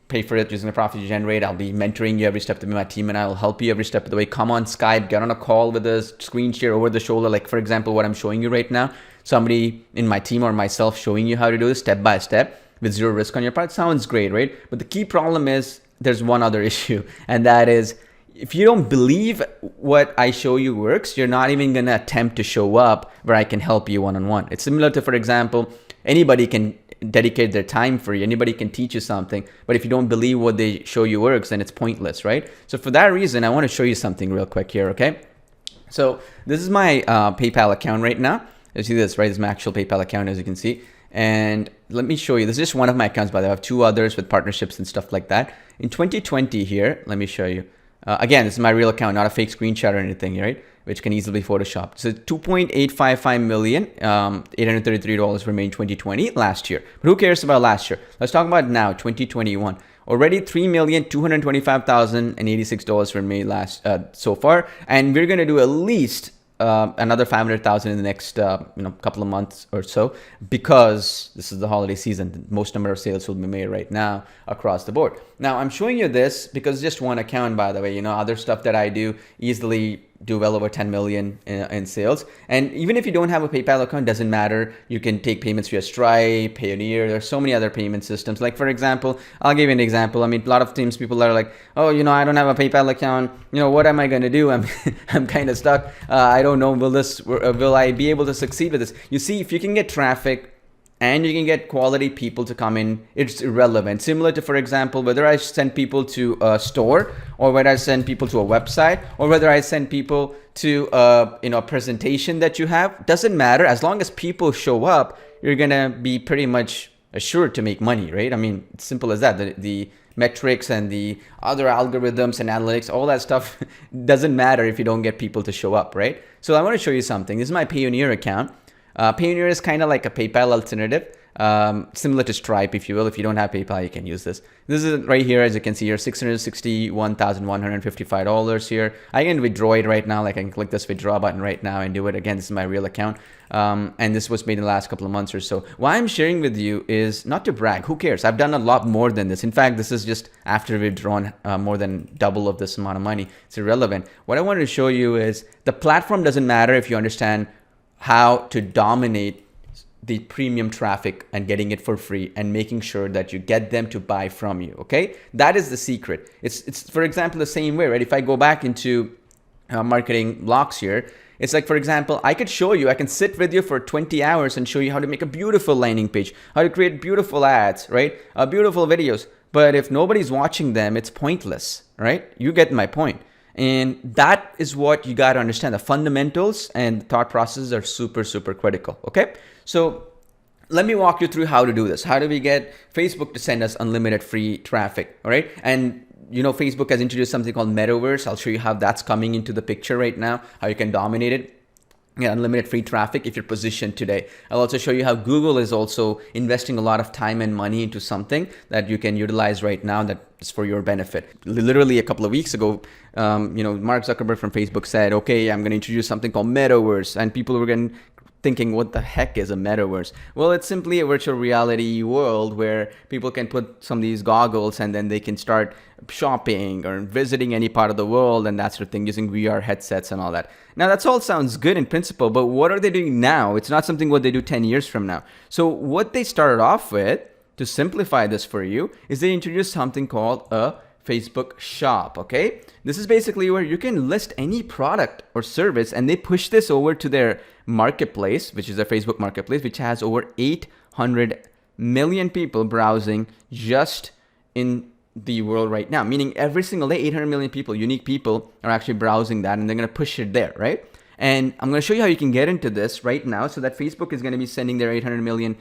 Pay for it using the profit you generate. I'll be mentoring you every step of the way. My team and I will help you every step of the way. Come on Skype, get on a call with us, screen share over the shoulder. Like, for example, what I'm showing you right now, somebody in my team or myself showing you how to do this step by step with zero risk on your part. Sounds great, right? But the key problem is there's one other issue, and that is, if you don't believe what I show you works, you're not even going to attempt to show up where I can help you one-on-one. It's similar to, for example, anybody can dedicate their time for you. Anybody can teach you something, but if you don't believe what they show you works, then it's pointless, right? So for that reason, I want to show you something real quick here, okay? So this is my PayPal account right now. You see this, right? This is my actual PayPal account, as you can see. And let me show you. This is just one of my accounts, by the way. I have two others with partnerships and stuff like that. In 2020 here, let me show you. Again, this is my real account, not a fake screenshot or anything, right? Which can easily be photoshopped. So $2.855 million, $833 for May 2020 last year. But who cares about last year? Let's talk about now, 2021. Already $3,225,086 for May so far, and we're gonna do at least another 500,000 in the next couple of months or so, because this is the holiday season. The most number of sales will be made right now across the board. Now I'm showing you this because it's just one account, by the way. Other stuff that I do easily do well over 10 million in sales. And even if you don't have a PayPal account, doesn't matter. You can take payments via Stripe, Payoneer. There's so many other payment systems. Like, for example, I'll give you an example. I mean, a lot of times people are like, oh, I don't have a PayPal account. What am I going to do? I'm kind of stuck. I don't know. Will I be able to succeed with this? You see, if you can get traffic and you can get quality people to come in, it's irrelevant. Similar to, for example, whether I send people to a store, or whether I send people to a website, or whether I send people to a presentation that you have, doesn't matter. As long as people show up, you're gonna be pretty much assured to make money, right? I mean, it's simple as that. The metrics and the other algorithms and analytics, all that stuff doesn't matter if you don't get people to show up, right? So I want to show you something. This is my Payoneer account. Payoneer is kind of like a PayPal alternative, similar to Stripe, if you will. If you don't have PayPal, you can use this. This is right here, as you can see here, $661,155 here. I can withdraw it right now. Like, I can click this withdraw button right now and do it. Again, this is my real account. And this was made in the last couple of months or so. Why I'm sharing with you is not to brag. Who cares? I've done a lot more than this. In fact, this is just after we've drawn more than double of this amount of money. It's irrelevant. What I wanted to show you is the platform doesn't matter if you understand how to dominate the premium traffic and getting it for free and making sure that you get them to buy from you. Okay, that is the secret. It's for example the same way, right? If I go back into MarketingBlocks here, it's like, for example, I could show you, I can sit with you for 20 hours and show you how to make a beautiful landing page, how to create beautiful ads, right? Beautiful videos. But if nobody's watching them, it's pointless, right? You get my point. And that is what you got to understand. The fundamentals and the thought processes are super, super critical. Okay. So let me walk you through how to do this. How do we get Facebook to send us unlimited free traffic? All right. And Facebook has introduced something called Meadowverse. I'll show you how that's coming into the picture right now, how you can dominate it. Yeah, unlimited free traffic if you're positioned today. I'll also show you how Google is also investing a lot of time and money into something that you can utilize right now that is for your benefit. Literally a couple of weeks ago, Mark Zuckerberg from Facebook said, okay, I'm going to introduce something called Meadowverse, and people were thinking, what the heck is a metaverse? Well, it's simply a virtual reality world where people can put some of these goggles and then they can start shopping or visiting any part of the world and that sort of thing using VR headsets and all that. Now, that's all sounds good in principle, but what are they doing now? It's not something what they do 10 years from now. So what they started off with, to simplify this for you, is they introduced something called a Facebook shop. Okay, this is basically where you can list any product or service, and they push this over to their marketplace, which is their Facebook marketplace, which has over 800 million people browsing just in the world right now. Meaning every single day, 800 million people, unique people, are actually browsing that, and they're going to push it there, right? And I'm going to show you how you can get into this right now, so that Facebook is going to be sending their 800 million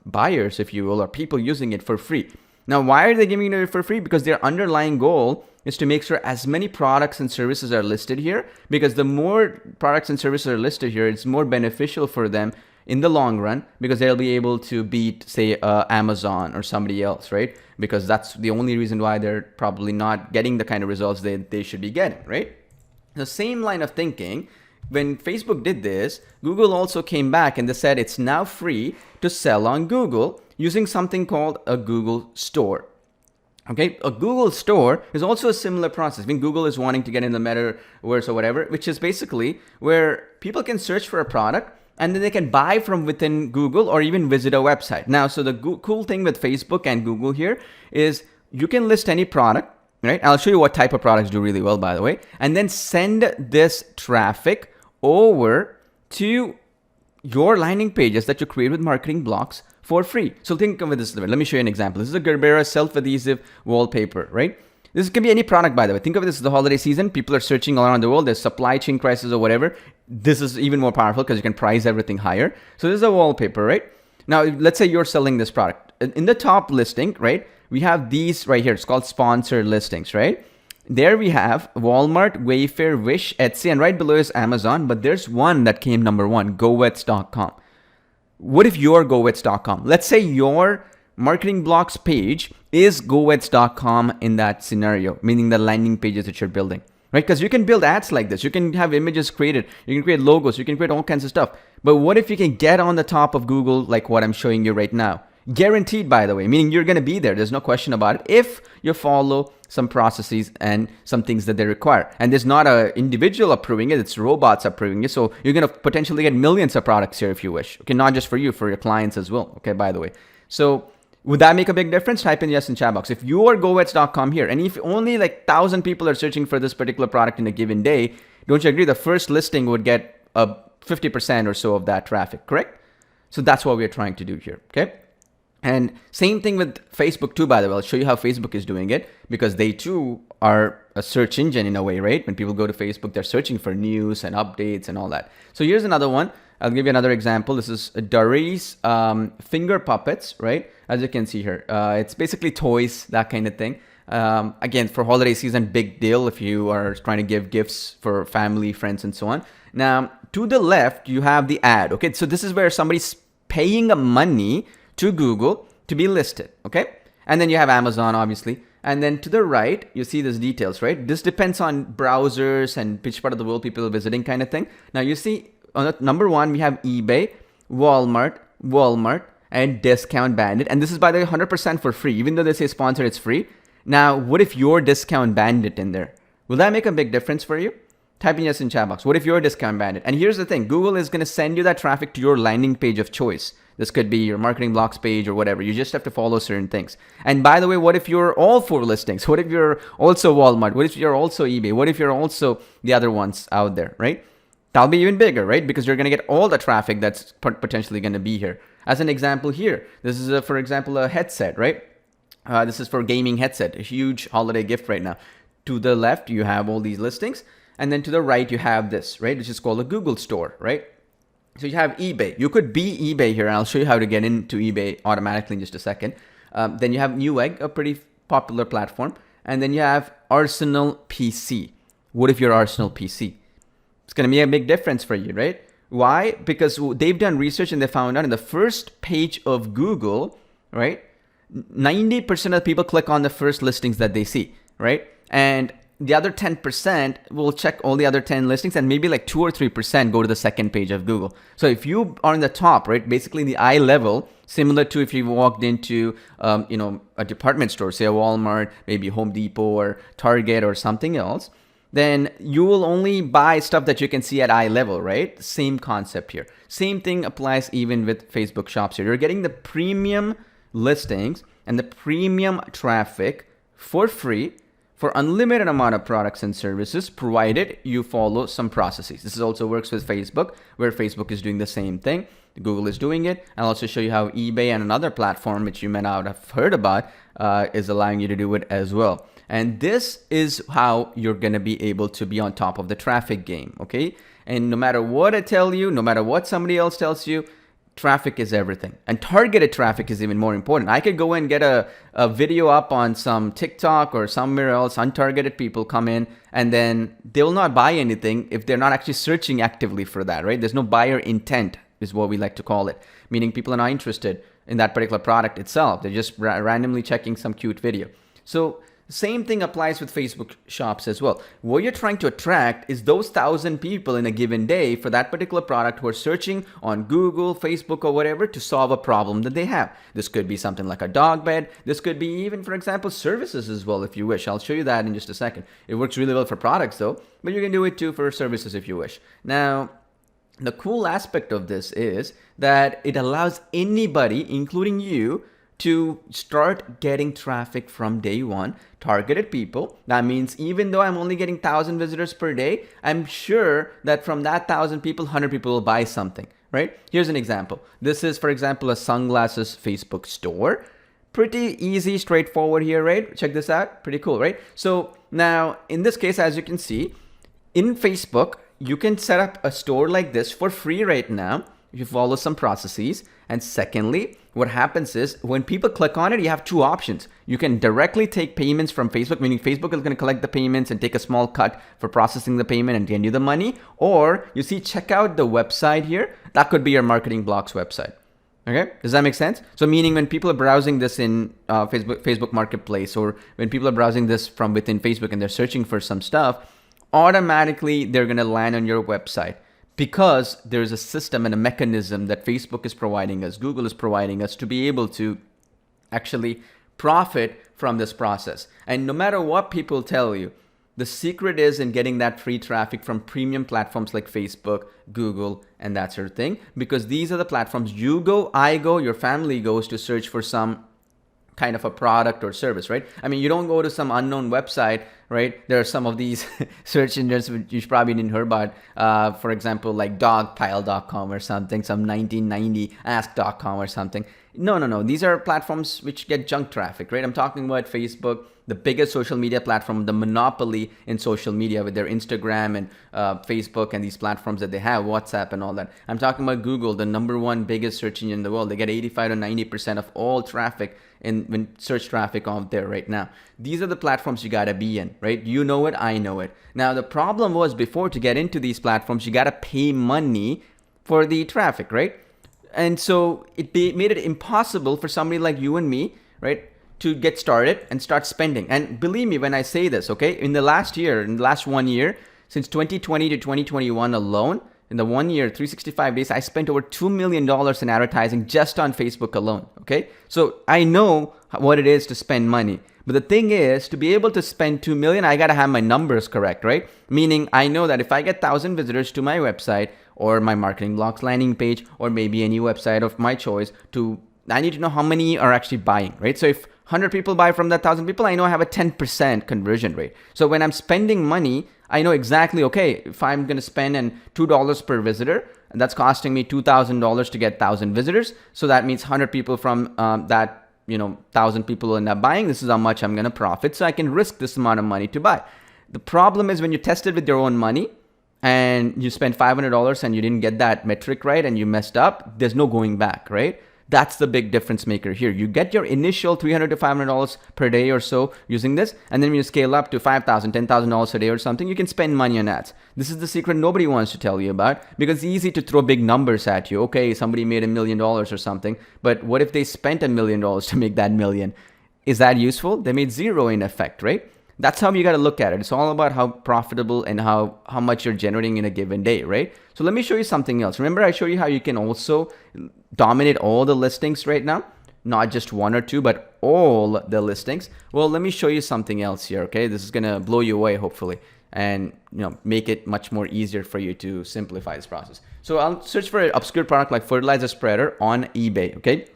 buyers, if you will, or people using it for free. Now, why are they giving it for free? Because their underlying goal is to make sure as many products and services are listed here, because the more products and services are listed here, it's more beneficial for them in the long run, because they'll be able to beat, say, Amazon or somebody else, right? Because that's the only reason why they're probably not getting the kind of results they should be getting, right? The same line of thinking, when Facebook did this, Google also came back and they said it's now free to sell on Google using something called a Google Store. Okay, a Google Store is also a similar process. I mean, Google is wanting to get in the Meadowverse or whatever, which is basically where people can search for a product and then they can buy from within Google or even visit a website. Now, so the cool thing with Facebook and Google here is you can list any product, right? I'll show you what type of products do really well, by the way, and then send this traffic over to your landing pages that you create with MarketingBlocks for free. So think of this. Let me show you an example. This is a Gerbera self-adhesive wallpaper, right? This can be any product, by the way. Think of this as the holiday season. People are searching all around the world. There's supply chain crisis or whatever. This is even more powerful because you can price everything higher. So this is a wallpaper, right? Now, let's say you're selling this product. In the top listing, right, we have these right here. It's called sponsored listings, right? There we have Walmart, Wayfair, Wish, Etsy, and right below is Amazon. But there's one that came number one, GoWets.com. What if you're GoWets.com? Let's say your MarketingBlocks page is GoWets.com in that scenario, meaning the landing pages that you're building, right? Because you can build ads like this. You can have images created. You can create logos. You can create all kinds of stuff. But what if you can get on the top of Google like what I'm showing you right now? Guaranteed, by the way, meaning you're going to be there. There's no question about it if you follow some processes and some things that they require. And there's not an individual approving it. It's robots approving it. So you're going to potentially get millions of products here if you wish. Okay, not just for you, for your clients as well. Okay, by the way. So would that make a big difference? Type in yes in chat box. If you are GoWets.com here, and if only like 1,000 people are searching for this particular product in a given day, don't you agree the first listing would get a 50% or so of that traffic, correct? So that's what we're trying to do here, okay? And same thing with Facebook too, by the way. I'll show you how Facebook is doing it, because they too are a search engine in a way, right? When people go to Facebook, they're searching for news and updates and all that. So here's another one. I'll give you another example. This is Dari's finger puppets, right? As you can see here, it's basically toys, that kind of thing. Again, for holiday season, big deal if you are trying to give gifts for family, friends, and so on. Now, to the left, you have the ad. Okay, so this is where somebody's paying money to Google to be listed, okay? And then you have Amazon, obviously. And then to the right, you see these details, right? This depends on browsers and which part of the world people are visiting, kind of thing. Now, you see, on number one, we have eBay, Walmart, and Discount Bandit. And this is, by the way, 100% for free. Even though they say sponsored, it's free. Now, what if you're Discount Bandit in there? Will that make a big difference for you? Type in yes in chat box. What if you're a Discount Bandit? And here's the thing. Google is going to send you that traffic to your landing page of choice. This could be your MarketingBlocks page or whatever. You just have to follow certain things. And by the way, what if you're all four listings? What if you're also Walmart? What if you're also eBay? What if you're also the other ones out there, right? That'll be even bigger, right? Because you're going to get all the traffic that's potentially going to be here. As an example here, this is, for example, a headset, right? This is for gaming headset, a huge holiday gift right now. To the left, you have all these listings. And then to the right, you have this, right? Which is called a Google Store, right? So you have eBay. You could be eBay here, and I'll show you how to get into eBay automatically in just a second. Then you have Newegg, a pretty popular platform. And then you have Arsenal PC. What if you're Arsenal PC? It's going to be a big difference for you, right? Why? Because they've done research and they found out in the first page of Google, right? 90% of people click on the first listings that they see, right? And the other 10% will check all the other 10 listings, and maybe like 2 or 3% go to the second page of Google. So if you are in the top, right, basically the eye level, similar to if you walked into, a department store, say a Walmart, maybe Home Depot or Target or something else, then you will only buy stuff that you can see at eye level, right? Same concept here. Same thing applies even with Facebook shops here. You're getting the premium listings and the premium traffic for free for unlimited amount of products and services, provided you follow some processes. This also works with Facebook, where Facebook is doing the same thing. Google is doing it. I'll also show you how eBay and another platform, which you may not have heard about, is allowing you to do it as well. And this is how you're going to be able to be on top of the traffic game, okay? And no matter what I tell you, no matter what somebody else tells you, traffic is everything. And targeted traffic is even more important. I could go and get a video up on some TikTok or somewhere else, untargeted people come in, and then they will not buy anything if they're not actually searching actively for that, right? There's no buyer intent is what we like to call it, meaning people are not interested in that particular product itself. They're just randomly checking some cute video. So same thing applies with Facebook shops as well. What you're trying to attract is those 1,000 people in a given day for that particular product who are searching on Google, Facebook, or whatever to solve a problem that they have. This could be something like a dog bed. This could be even, for example, services as well if you wish. I'll show you that in just a second. It works really well for products though, but you can do it too for services if you wish. Now, the cool aspect of this is that it allows anybody, including you, to start getting traffic from day one, targeted people. That means even though I'm only getting 1,000 visitors per day, I'm sure that from that 1,000 people, 100 people will buy something, right? Here's an example. This is, for example, a sunglasses Facebook store. Pretty easy, straightforward here, right? Check this out. Pretty cool, right? So now in this case, as you can see, in Facebook, you can set up a store like this for free right now if you follow some processes. And secondly, what happens is when people click on it, you have two options. You can directly take payments from Facebook, meaning Facebook is going to collect the payments and take a small cut for processing the payment and send you the money. Or you see, check out the website here. That could be your MarketingBlocks website. Okay, does that make sense? So meaning when people are browsing this in Facebook Marketplace, or when people are browsing this from within Facebook and they're searching for some stuff, automatically they're going to land on your website, because there's a system and a mechanism that Facebook is providing us, Google is providing us to be able to actually profit from this process. And no matter what people tell you, the secret is in getting that free traffic from premium platforms like Facebook, Google, and that sort of thing, because these are the platforms you go, I go, your family goes to search for some kind of a product or service, right? I mean, you don't go to some unknown website, right? There are some of these search engines which you probably didn't hear about. For example, like dogpile.com or something, some 1990 ask.com or something. No. These are platforms which get junk traffic, right? I'm talking about Facebook, the biggest social media platform, the monopoly in social media with their Instagram and Facebook and these platforms that they have, WhatsApp and all that. I'm talking about Google, the number one biggest search engine in the world. They get 85 to 90% of all traffic in search traffic out there right now. These are the platforms you gotta be in, right? You know it, I know it. Now, the problem was before, to get into these platforms, you gotta pay money for the traffic, right? And so it made it impossible for somebody like you and me, right, to get started and start spending. And believe me when I say this, okay, in the last 1 year, since 2020 to 2021 alone, in the 1 year, 365 days, I spent over $2 million in advertising just on Facebook alone, okay? So I know what it is to spend money. But the thing is, to be able to spend $2 million, I got to have my numbers correct, right? Meaning I know that if I get 1,000 visitors to my website or my MarketingBlocks landing page, or maybe any website of my choice, I need to know how many are actually buying, right? So if 100 people buy from that 1,000 people, I know I have a 10% conversion rate. So when I'm spending money, I know exactly, okay, if I'm going to spend $2 per visitor, and that's costing me $2,000 to get 1,000 visitors. So that means 100 people from that, 1,000 people will end up buying. This is how much I'm going to profit. So I can risk this amount of money to buy. The problem is when you test it with your own money and you spend $500 and you didn't get that metric right and you messed up, there's no going back, right? That's the big difference maker here. You get your initial $300 to $500 per day or so using this, and then when you scale up to $5,000, $10,000 a day or something, you can spend money on ads. This is the secret nobody wants to tell you about, because it's easy to throw big numbers at you. Okay, somebody made $1 million or something, but what if they spent $1 million to make that million? Is that useful? They made zero in effect, right? That's how you got to look at it. It's all about how profitable and how much you're generating in a given day, right? So let me show you something else. Remember, I showed you how you can also dominate all the listings right now, not just one or two, but all the listings. Well, let me show you something else here, okay? This is going to blow you away, hopefully, and make it much more easier for you to simplify this process. So I'll search for an obscure product like fertilizer spreader on eBay, okay?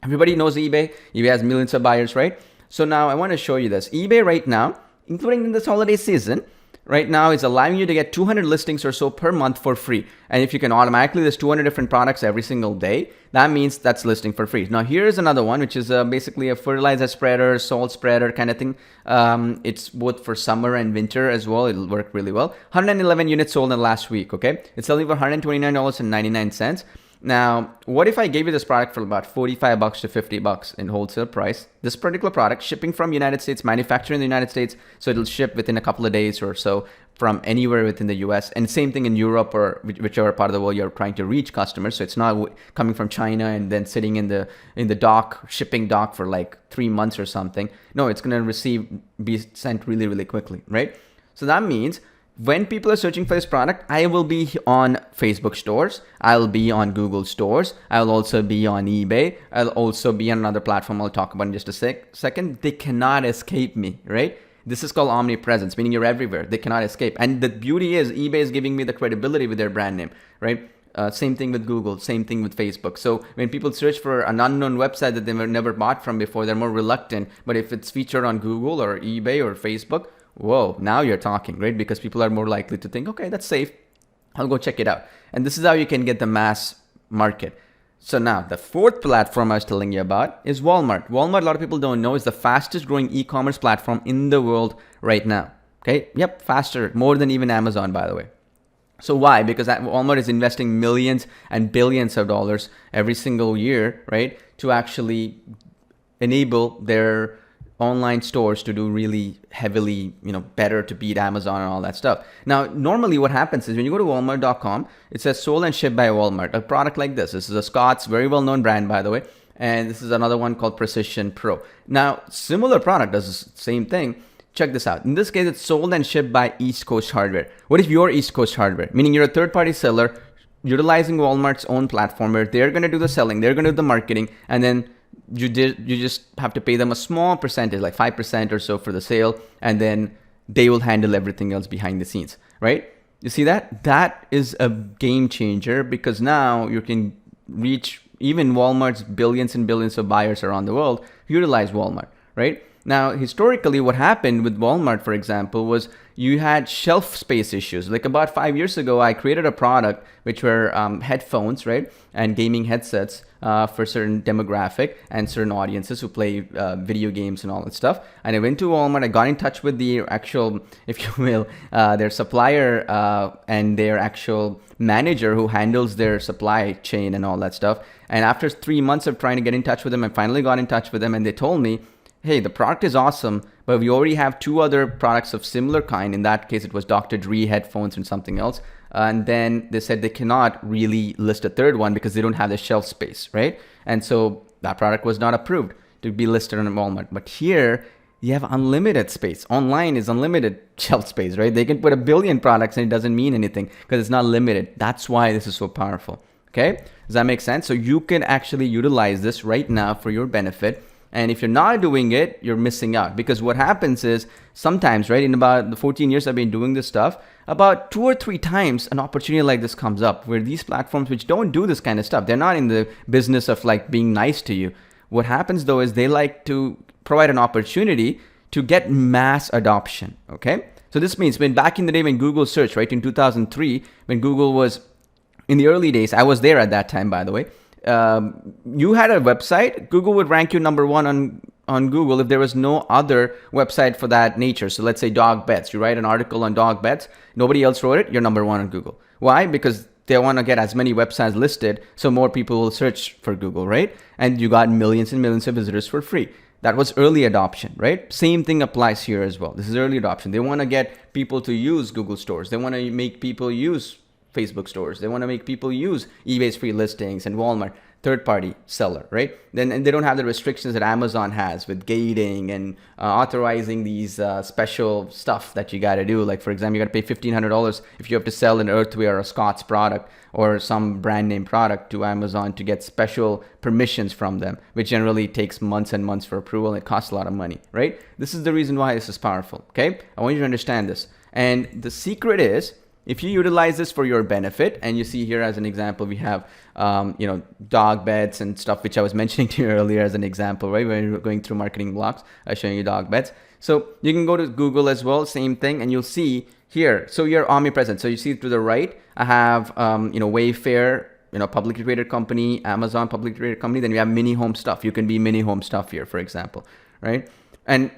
Everybody knows eBay. eBay has millions of buyers, right? So now I want to show you this. eBay right now, including in this holiday season, right now is allowing you to get 200 listings or so per month for free. And if you can automatically list 200 different products every single day, that means that's listing for free. Now here's another one, which is basically a fertilizer spreader, salt spreader kind of thing. It's both for summer and winter as well. It'll work really well. 111 units sold in the last week, okay? It's selling for $129.99. Now, what if I gave you this product for about $45 to $50 in wholesale price? This particular product, shipping from United States, manufactured in the United States, so it'll ship within a couple of days or so from anywhere within the US, and same thing in Europe or whichever part of the world you're trying to reach customers. So it's not coming from China and then sitting in the dock, shipping dock for like 3 months or something. No, it's going to be sent really, really quickly, right? So that means when people are searching for this product, I will be on Facebook stores, I'll be on Google stores, I'll also be on eBay, I'll also be on another platform I'll talk about in just a second. They cannot escape me, right? This is called omnipresence, meaning you're everywhere. They cannot escape. And the beauty is eBay is giving me the credibility with their brand name, right? Same thing with Google, same thing with Facebook. So when people search for an unknown website that they've never bought from before, they're more reluctant. But if it's featured on Google or eBay or Facebook, whoa, now you're talking, right? Because people are more likely to think, okay, that's safe. I'll go check it out. And this is how you can get the mass market. So now the fourth platform I was telling you about is Walmart. Walmart, a lot of people don't know, is the fastest growing e-commerce platform in the world right now. Okay. Yep. Faster, more than even Amazon, by the way. So why? Because Walmart is investing millions and billions of dollars every single year, right? To actually enable their online stores to do really heavily, better to beat Amazon and all that stuff. Now, normally what happens is when you go to walmart.com, it says sold and shipped by Walmart, a product like this. This is a Scott's, very well-known brand, by the way. And this is another one called Precision Pro. Now, similar product does the same thing. Check this out. In this case, it's sold and shipped by East Coast Hardware. What if you're East Coast Hardware? Meaning you're a third-party seller utilizing Walmart's own platform where they're going to do the selling, they're going to do the marketing, and then you just have to pay them a small percentage, like 5% or so for the sale, and then they will handle everything else behind the scenes, right? You see that? That is a game changer because now you can reach even Walmart's billions and billions of buyers around the world utilize Walmart, right? Now, historically, what happened with Walmart, for example, was you had shelf space issues. Like about 5 years ago, I created a product which were headphones, right? And gaming headsets for certain demographic and certain audiences who play video games and all that stuff. And I went to Walmart, I got in touch with the actual, if you will, their supplier and their actual manager who handles their supply chain and all that stuff. And after 3 months of trying to get in touch with them, I finally got in touch with them and they told me, hey, the product is awesome, but we already have 2 other products of similar kind. In that case, it was Dr. Dre headphones and something else. And then they said they cannot really list a third one because they don't have the shelf space, right? And so that product was not approved to be listed on Walmart. But here, you have unlimited space. Online is unlimited shelf space, right? They can put 1 billion products and it doesn't mean anything because it's not limited. That's why this is so powerful, okay? Does that make sense? So you can actually utilize this right now for your benefit. And if you're not doing it, you're missing out because what happens is sometimes, right, in about the 14 years I've been doing this stuff, about 2 or 3 times an opportunity like this comes up where these platforms which don't do this kind of stuff, they're not in the business of like being nice to you. What happens though is they like to provide an opportunity to get mass adoption, okay? So this means when back in the day when Google search, right, in 2003, when Google was in the early days, I was there at that time, by the way, you had a website, Google would rank you number 1 on Google if there was no other website for that nature. So let's say dog beds. You write an article on dog beds. Nobody else wrote it. You're number 1 on Google. Why? Because they want to get as many websites listed so more people will search for Google, right? And you got millions and millions of visitors for free. That was early adoption, right? Same thing applies here as well. This is early adoption. They want to get people to use Google stores. They want to make people use Facebook stores. They want to make people use eBay's free listings and Walmart, third-party seller, right? Then they don't have the restrictions that Amazon has with gating and authorizing these special stuff that you got to do. Like, for example, you got to pay $1,500 if you have to sell an Earthware or a Scott's product or some brand name product to Amazon to get special permissions from them, which generally takes months and months for approval. And it costs a lot of money, right? This is the reason why this is powerful, okay? I want you to understand this. And the secret is, if you utilize this for your benefit, and you see here as an example, we have, dog beds and stuff, which I was mentioning to you earlier as an example, right? When we were going through marketing blocks, I was showing you dog beds. So you can go to Google as well, same thing, and you'll see here. So you're omnipresent. So you see to the right, I have, Wayfair, publicly traded company, Amazon, publicly traded company. Then we have mini home stuff. You can be mini home stuff here, for example, right? And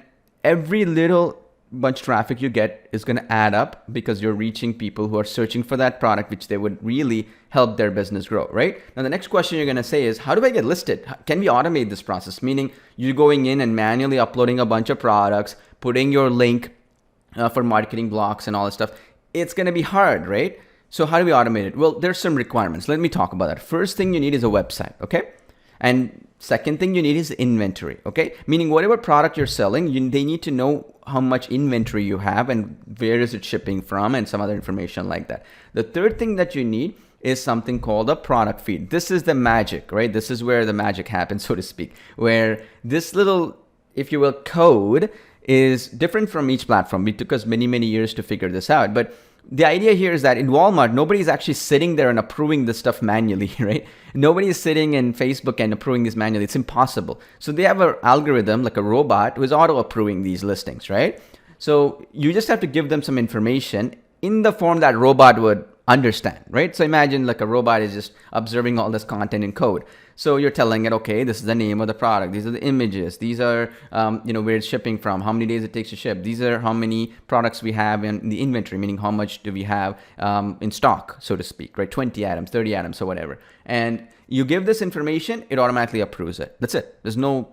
every little bunch of traffic you get is going to add up because you're reaching people who are searching for that product, which they would really help their business grow, right? Now, the next question you're going to say is, how do I get listed? Can we automate this process? Meaning you're going in and manually uploading a bunch of products, putting your link for MarketingBlocks and all this stuff. It's going to be hard, right? So how do we automate it? Well, there's some requirements. Let me talk about that. First thing you need is a website, okay? And second thing you need is inventory, okay? Meaning whatever product you're selling, they need to know how much inventory you have and where is it shipping from and some other information like that. The third thing that you need is something called a product feed. This is the magic, right? This is where the magic happens, so to speak, where this little, if you will, code is different from each platform. It took us many, many years to figure this out. But the idea here is that in Walmart, nobody's actually sitting there and approving this stuff manually, right? Nobody is sitting in Facebook and approving this manually. It's impossible. So they have an algorithm, like a robot, who is auto-approving these listings, right? So you just have to give them some information in the form that robot would understand, right? So imagine like a robot is just observing all this content in code. So you're telling it, okay, this is the name of the product. These are the images. These are, where it's shipping from, how many days it takes to ship. These are how many products we have in the inventory, meaning how much do we have in stock, so to speak, right? 20 items, 30 items, or whatever. And you give this information, it automatically approves it. That's it. There's no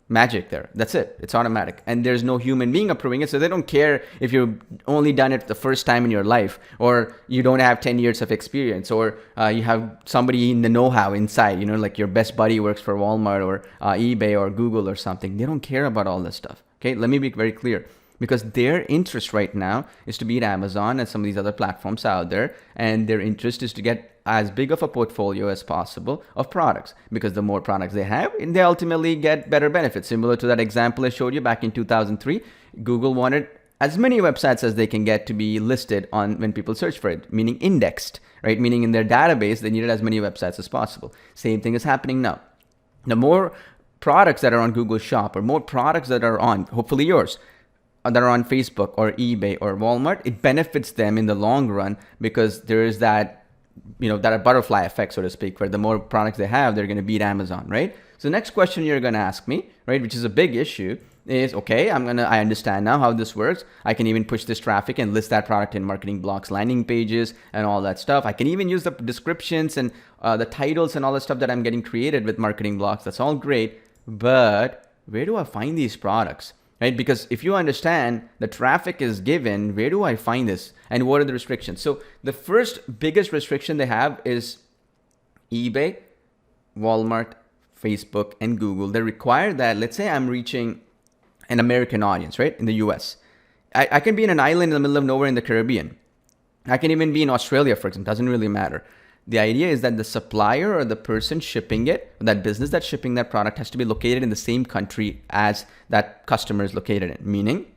magic there. That's it. It's automatic. And there's no human being approving it. So they don't care if you've only done it the first time in your life, or you don't have 10 years of experience, or you have somebody in the know-how inside, like your best buddy works for Walmart or eBay or Google or something. They don't care about all this stuff. Okay. Let me be very clear. Because their interest right now is to beat Amazon and some of these other platforms out there. And their interest is to get as big of a portfolio as possible of products. Because the more products they have, they ultimately get better benefits. Similar to that example I showed you back in 2003, Google wanted as many websites as they can get to be listed on when people search for it, meaning indexed, right? Meaning in their database, they needed as many websites as possible. Same thing is happening now. The more products that are on Google Shop, or more products that are on, hopefully yours, that are on Facebook or eBay or Walmart, it benefits them in the long run because there is that, that butterfly effect, so to speak, where the more products they have, they're going to beat Amazon, right? So the next question you're going to ask me, right, which is a big issue, is, okay, I understand now how this works. I can even push this traffic and list that product in MarketingBlocks landing pages and all that stuff. I can even use the descriptions and the titles and all the stuff that I'm getting created with MarketingBlocks. That's all great. But where do I find these products? Right? Because if you understand the traffic is given, where do I find this? And what are the restrictions? So the first biggest restriction they have is eBay, Walmart, Facebook, and Google. They require that, let's say I'm reaching an American audience, right? In the US. I can be in an island in the middle of nowhere in the Caribbean. I can even be in Australia, for example. Doesn't really matter. The idea is that the supplier or the person shipping it, that business that's shipping that product, has to be located in the same country as that customer is located in. Meaning,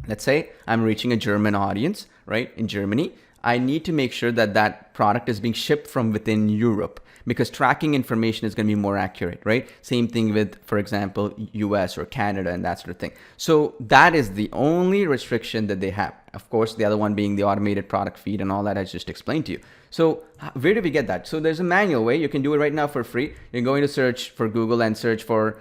let's say I'm reaching a German audience, right? In Germany, I need to make sure that that product is being shipped from within Europe, because tracking information is going to be more accurate, right? Same thing with, for example, US or Canada and that sort of thing. So that is the only restriction that they have. Of course, the other one being the automated product feed and all that I just explained to you. So where do we get that? So there's a manual way. You can do it right now for free. You're going to search for Google and search for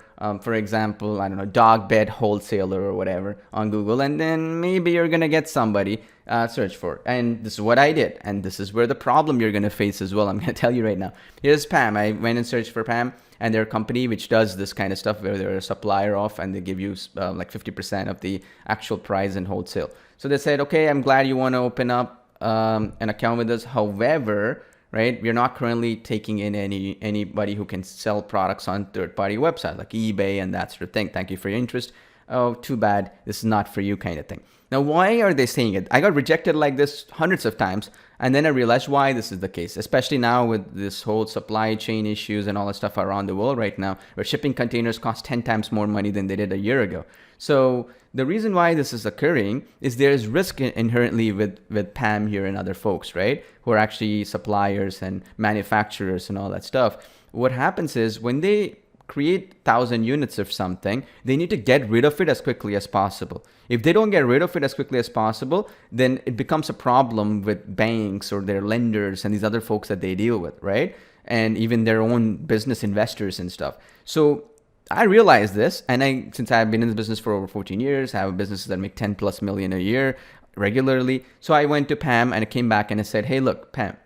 example, I don't know, dog bed wholesaler or whatever on Google. And then maybe you're going to get somebody search for. And this is what I did. And this is where the problem you're going to face as well. I'm going to tell you right now. Here's Pam. I went and searched for Pam and their company, which does this kind of stuff where they're a supplier of, and they give you like 50% of the actual price in wholesale. So they said, okay, I'm glad you want to open up an account with us. However, right, we're not currently taking in anybody who can sell products on third-party websites like eBay and that sort of thing. Thank you for your interest. Oh, too bad. This is not for you, kind of thing. Now, why are they saying it? I got rejected like this hundreds of times, and then I realized why this is the case, especially now with this whole supply chain issues and all that stuff around the world right now, where shipping containers cost 10 times more money than they did a year ago. So the reason why this is occurring is there's risk inherently with Pam here and other folks, right, who are actually suppliers and manufacturers and all that stuff. What happens is when they create 1,000 units of something, they need to get rid of it as quickly as possible. If they don't get rid of it as quickly as possible, then it becomes a problem with banks or their lenders and these other folks that they deal with, right? And even their own business investors and stuff. So I realized this, and since I've been in the business for over 14 years, I have businesses that make 10 plus million a year regularly. So I went to Pam and I came back and I said, hey, look, Pam,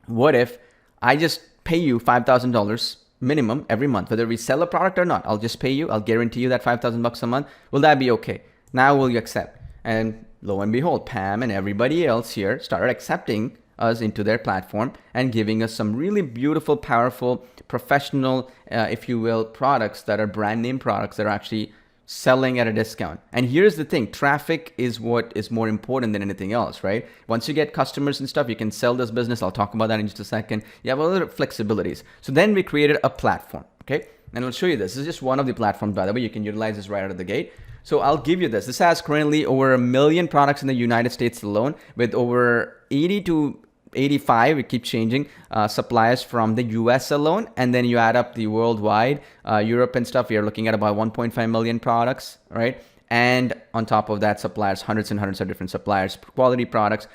what if I just pay you $5,000 minimum every month, whether we sell a product or not? I'll just pay you. I'll guarantee you that $5,000 a month. Will that be okay? Now will you accept? And lo and behold, Pam and everybody else here started accepting us into their platform and giving us some really beautiful, powerful, professional, if you will, products that are brand name products that are actually selling at a discount. And here's the thing, traffic is what is more important than anything else, right? Once you get customers and stuff, you can sell this business. I'll talk about that in just a second. You have a little flexibilities. So then we created a platform, okay? And I'll show you this. This is just one of the platforms, by the way. You can utilize this right out of the gate. So I'll give you this. This has currently over 1 million products in the United States alone, with over 80 to 85, it keeps changing, suppliers from the US alone. And then you add up the worldwide, Europe and stuff, you're looking at about 1.5 million products, right? And on top of that, suppliers, hundreds and hundreds of different suppliers, quality products.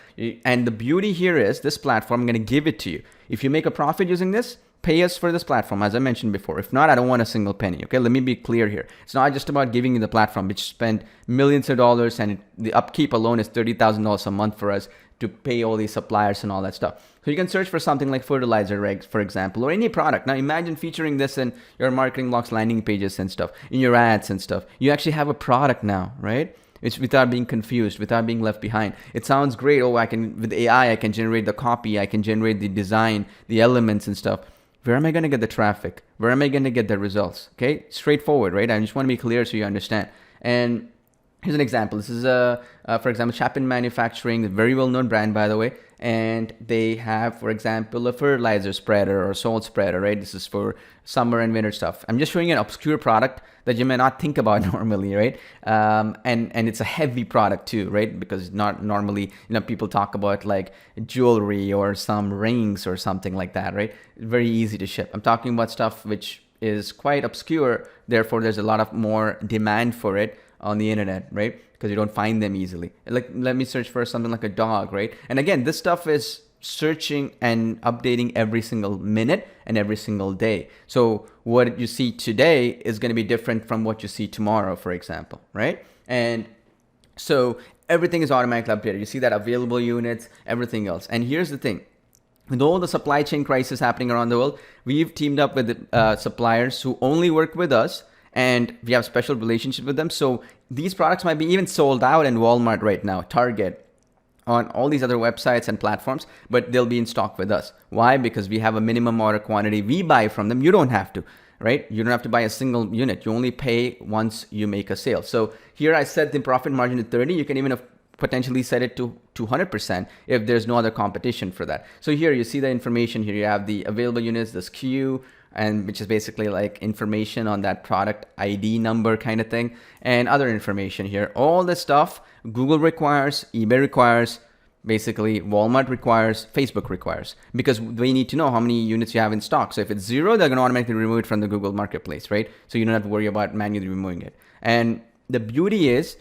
And the beauty here is this platform, I'm going to give it to you. If you make a profit using this, pay us for this platform, as I mentioned before. If not, I don't want a single penny, okay? Let me be clear here. It's not just about giving you the platform, which spend millions of dollars, and the upkeep alone is $30,000 a month for us to pay all these suppliers and all that stuff. So you can search for something like fertilizer eggs, for example, or any product. Now imagine featuring this in your MarketingBlocks landing pages and stuff, in your ads and stuff. You actually have a product now, right? It's without being confused, without being left behind. It sounds great. Oh, with AI, I can generate the copy, I can generate the design, the elements and stuff. Where am I going to get the traffic? Where am I going to get the results? Okay, straightforward, right? I just want to be clear so you understand. And here's an example. This is for example, Chapin Manufacturing, a very well-known brand, by the way. And they have, for example, a fertilizer spreader or salt spreader, right? This is for summer and winter stuff. I'm just showing you an obscure product that you may not think about normally, right? And it's a heavy product too, right? Because not normally, people talk about like jewelry or some rings or something like that, right? Very easy to ship. I'm talking about stuff which is quite obscure. Therefore, there's a lot of more demand for it on the internet, right? Because you don't find them easily. Like, let me search for something like a dog, right? And again, this stuff is searching and updating every single minute and every single day. So what you see today is going to be different from what you see tomorrow, for example, right? And so everything is automatically updated. You see that available units, everything else. And here's the thing. With all the supply chain crisis happening around the world, we've teamed up with suppliers who only work with us, and we have special relationship with them. So these products might be even sold out in Walmart right now, Target, on all these other websites and platforms, but they'll be in stock with us. Why? Because we have a minimum order quantity we buy from them. You don't have to, right? You don't have to buy a single unit. You only pay once you make a sale. So here I set the profit margin to 30. You can even potentially set it to 200% if there's no other competition for that. So here you see the information. Here you have the available units, the SKU, and which is basically like information on that product ID number kind of thing, and other information here. All this stuff Google requires, eBay requires, basically Walmart requires, Facebook requires, because they need to know how many units you have in stock. So if it's 0, they're going to automatically remove it from the Google Marketplace, right? So you don't have to worry about manually removing it. And the beauty is,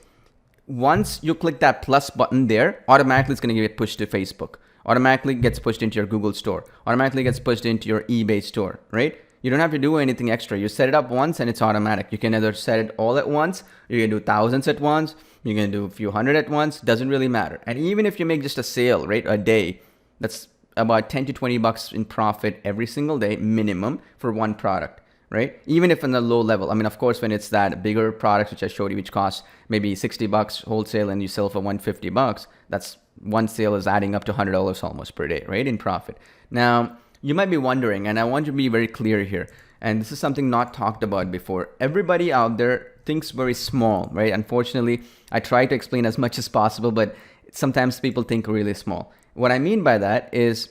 once you click that plus button there, automatically it's going to get pushed to Facebook. Automatically gets pushed into your Google store, automatically gets pushed into your eBay store, right? You don't have to do anything extra. You set it up once and it's automatic. You can either set it all at once, you can do thousands at once, you can do a few hundred at once, doesn't really matter. And even if you make just a sale, right, a day, that's about 10 to 20 bucks in profit every single day minimum for one product, right? Even if in the low level. I mean, of course, when it's that bigger products, which I showed you, which costs maybe 60 bucks wholesale and you sell for 150 bucks, that's one sale is adding up to $100 almost per day, right, in profit. Now, you might be wondering, and I want to be very clear here, and this is something not talked about before. Everybody out there thinks very small, right? Unfortunately, I try to explain as much as possible, but sometimes people think really small. What I mean by that is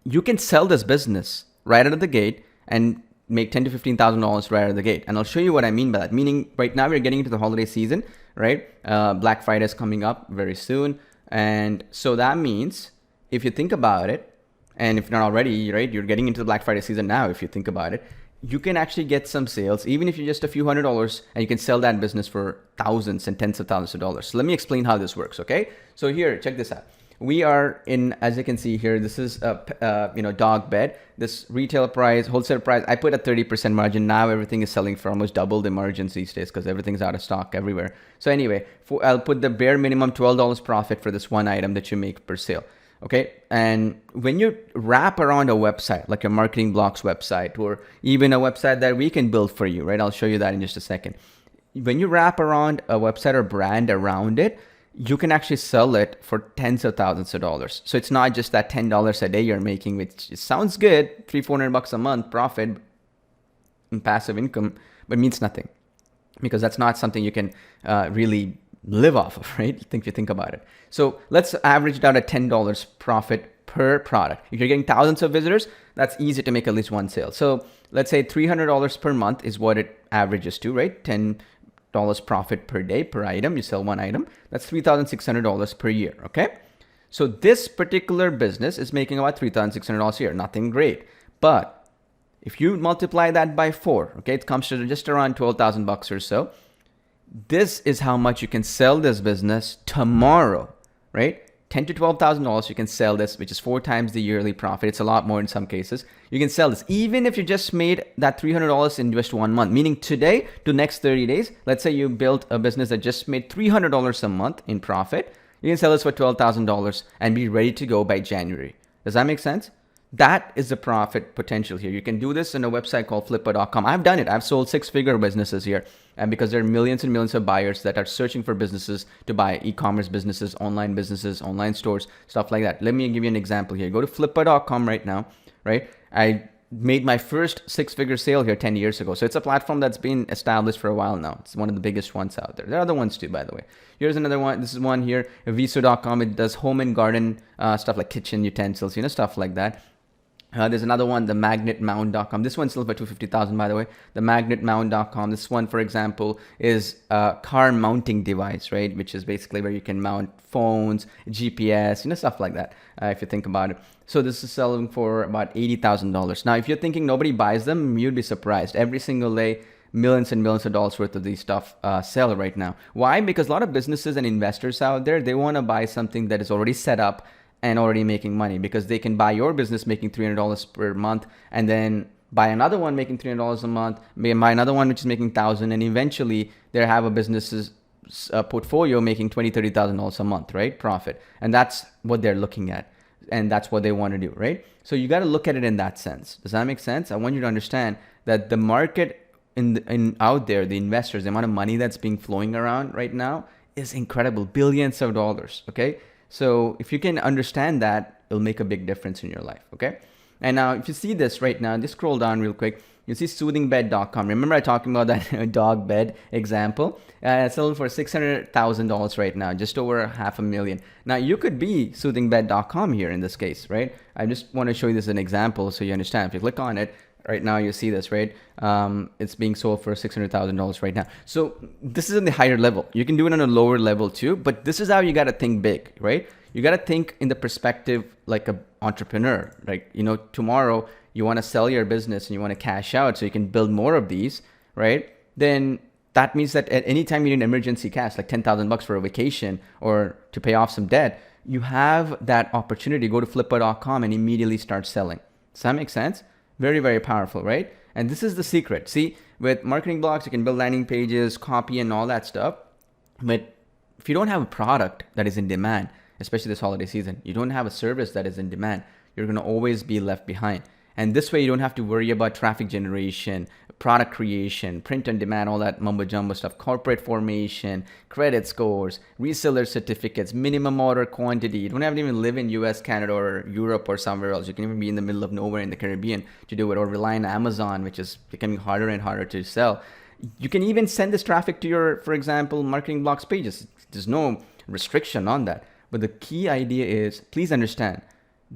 you can sell this business right out of the gate and make $10,000 to $15,000 right out of the gate. And I'll show you what I mean by that. Meaning right now we're getting into the holiday season, right? Black Friday is coming up very soon. And so that means if you think about it, and if not already, right, you're getting into the Black Friday season now, if you think about it, you can actually get some sales, even if you're just a few $100s, and you can sell that business for thousands and tens of thousands of dollars. So let me explain how this works, okay? So here, check this out. We are in, as you can see here, this is a dog bed. This retail price, wholesale price, I put a 30% margin. Now everything is selling for almost double the margins these days because everything's out of stock everywhere. So anyway, I'll put the bare minimum $12 profit for this one item that you make per sale. Okay, and when you wrap around a website, like a MarketingBlocks website, or even a website that we can build for you, right? I'll show you that in just a second. When you wrap around a website or brand around it, you can actually sell it for tens of thousands of dollars. So it's not just that $10 a day you're making, which sounds good, $300-400 a month profit in passive income, but means nothing because that's not something you can really live off of, right? If you think about it. So let's average it out at $10 profit per product. If you're getting thousands of visitors, that's easy to make at least one sale. So let's say $300 per month is what it averages to, right? $10 profit per day per item. You sell one item. That's $3,600 per year, okay? So this particular business is making about $3,600 a year. Nothing great. But if you multiply that by 4, okay, it comes to just around $12,000 or so. This is how much you can sell this business tomorrow, right? $10,000 to $12,000 you can sell this, which is 4 times the yearly profit. It's a lot more in some cases. You can sell this even if you just made that $300 in just 1 month, meaning today to next 30 days. Let's say you built a business that just made $300 a month in profit. You can sell this for $12,000 and be ready to go by January. Does that make sense? That is the profit potential here. You can do this in a website called flippa.com. I've done it. I've sold 6-figure businesses here. And because there are millions and millions of buyers that are searching for businesses to buy, e-commerce businesses, online stores, stuff like that. Let me give you an example here. Go to flippa.com right now, right? I made my first 6-figure sale here 10 years ago. So it's a platform that's been established for a while now. It's one of the biggest ones out there. There are other ones too, by the way. Here's another one. This is one here, viso.com. It does home and garden stuff like kitchen utensils, stuff like that. There's another one, the magnetmount.com. This one's still for $250,000, by the way. The magnetmount.com. This one, for example, is a car mounting device, right? Which is basically where you can mount phones, GPS, stuff like that, if you think about it. So this is selling for about $80,000. Now, if you're thinking nobody buys them, you'd be surprised. Every single day, millions and millions of dollars worth of these stuff sell right now. Why? Because a lot of businesses and investors out there, they want to buy something that is already set up and already making money, because they can buy your business making $300 per month and then buy another one making $300 a month, buy another one which is making $1,000, and eventually they have a business's portfolio making $20,000, $30,000 a month, right? Profit. And that's what they're looking at. And that's what they want to do, right? So you got to look at it in that sense. Does that make sense? I want you to understand that the market out there, the investors, the amount of money that's being flowing around right now is incredible. Billions of dollars, okay? So if you can understand that, it'll make a big difference in your life, okay? And now if you see this right now, just scroll down real quick. You see soothingbed.com. Remember I talking about that dog bed example? It's sold for $600,000 right now, just over $500,000. Now you could be soothingbed.com here in this case, right? I just want to show you this as an example so you understand. If you click on it, right now you see this, right? It's being sold for $600,000 right now. So this is in the higher level. You can do it on a lower level too, but this is how you got to think big, right? You got to think in the perspective like an entrepreneur. Like, tomorrow you want to sell your business and you want to cash out so you can build more of these, right? Then that means that at any time you need emergency cash, like $10,000 for a vacation or to pay off some debt, you have that opportunity. Go to flippa.com and immediately start selling. Does that make sense? Very, very powerful, right? And this is the secret. See, with MarketingBlocks, you can build landing pages, copy, and all that stuff. But if you don't have a product that is in demand, especially this holiday season, you don't have a service that is in demand, you're going to always be left behind. And this way, you don't have to worry about traffic generation, product creation, print on demand, all that mumbo jumbo stuff, corporate formation, credit scores, reseller certificates, minimum order quantity. You don't have to even live in US, Canada, or Europe or somewhere else. You can even be in the middle of nowhere in the Caribbean to do it, or rely on Amazon, which is becoming harder and harder to sell. You can even send this traffic to your, for example, MarketingBlocks pages. There's no restriction on that. But the key idea is, please understand,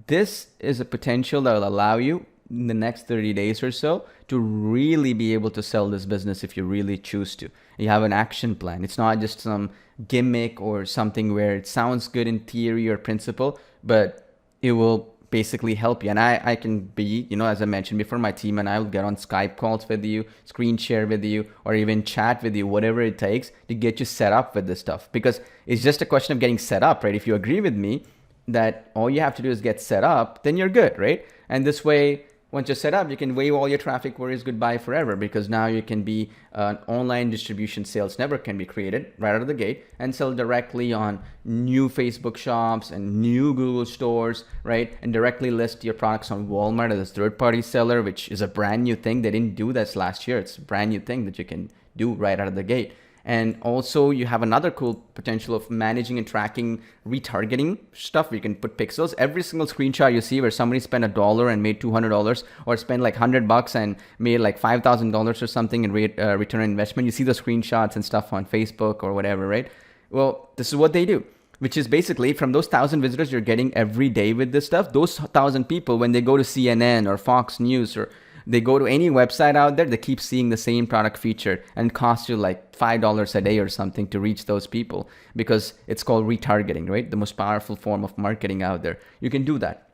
this is a potential that will allow you in the next 30 days or so to really be able to sell this business if you really choose to. You have an action plan. It's not just some gimmick or something where it sounds good in theory or principle, but it will basically help you. And I can be, as I mentioned before, my team and I will get on Skype calls with you, screen share with you, or even chat with you, whatever it takes to get you set up with this stuff. Because it's just a question of getting set up, right? If you agree with me that all you have to do is get set up, then you're good, right? And this way, once you're set up, you can waive all your traffic worries goodbye forever, because now you can be an online distribution sales network can be created right out of the gate and sell directly on new Facebook shops and new Google stores, right? And directly list your products on Walmart as a third-party seller, which is a brand new thing. They didn't do this last year. It's a brand new thing that you can do right out of the gate. And also you have another cool potential of managing and tracking retargeting stuff. You can put pixels. Every single screenshot you see where somebody spent $1 and made $200, or spent like $100 and made like $5,000 or something in return on investment. You see the screenshots and stuff on Facebook or whatever, right? Well, this is what they do, which is basically from those 1,000 visitors you're getting every day with this stuff, those 1,000 people, when they go to CNN or Fox News, or they go to any website out there, they keep seeing the same product featured, and cost you like $5 a day or something to reach those people, because it's called retargeting, right? The most powerful form of marketing out there. You can do that.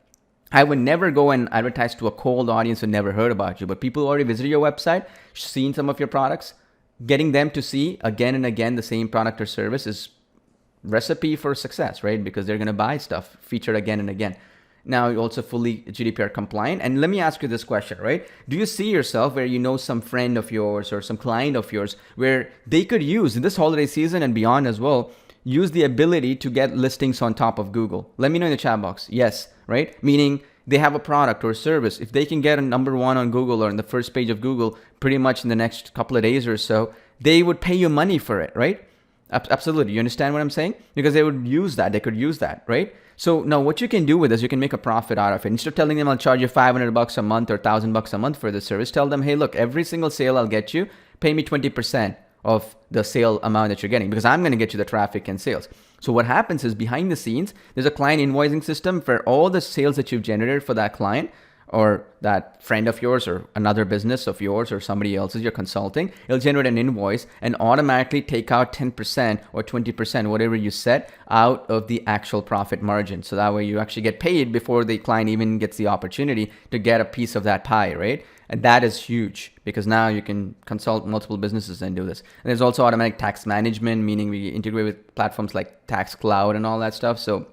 I would never go and advertise to a cold audience who never heard about you, but people who already visited your website, seen some of your products, getting them to see again and again the same product or service is recipe for success, right? Because they're going to buy stuff featured again and again. Now you're also fully GDPR compliant. And let me ask you this question, right? Do you see yourself where some friend of yours or some client of yours where they could use in this holiday season and beyond as well, use the ability to get listings on top of Google? Let me know in the chat box. Yes, right? Meaning they have a product or a service. If they can get a #1 on Google or in the first page of Google pretty much in the next couple of days or so, they would pay you money for it, right? Absolutely. You understand what I'm saying? Because they would use that. They could use that, right? So now what you can do with this, you can make a profit out of it. Instead of telling them I'll charge you $500 a month or $1,000 a month for this service, tell them, hey, look, every single sale I'll get you, pay me 20% of the sale amount that you're getting, because I'm going to get you the traffic and sales. So what happens is behind the scenes, there's a client invoicing system for all the sales that you've generated for that client or that friend of yours or another business of yours or somebody else's you're consulting. It'll generate an invoice and automatically take out 10% or 20%, whatever you set, out of the actual profit margin. So that way you actually get paid before the client even gets the opportunity to get a piece of that pie, right? And that is huge, because now you can consult multiple businesses and do this. And there's also automatic tax management, meaning we integrate with platforms like Tax Cloud and all that stuff. So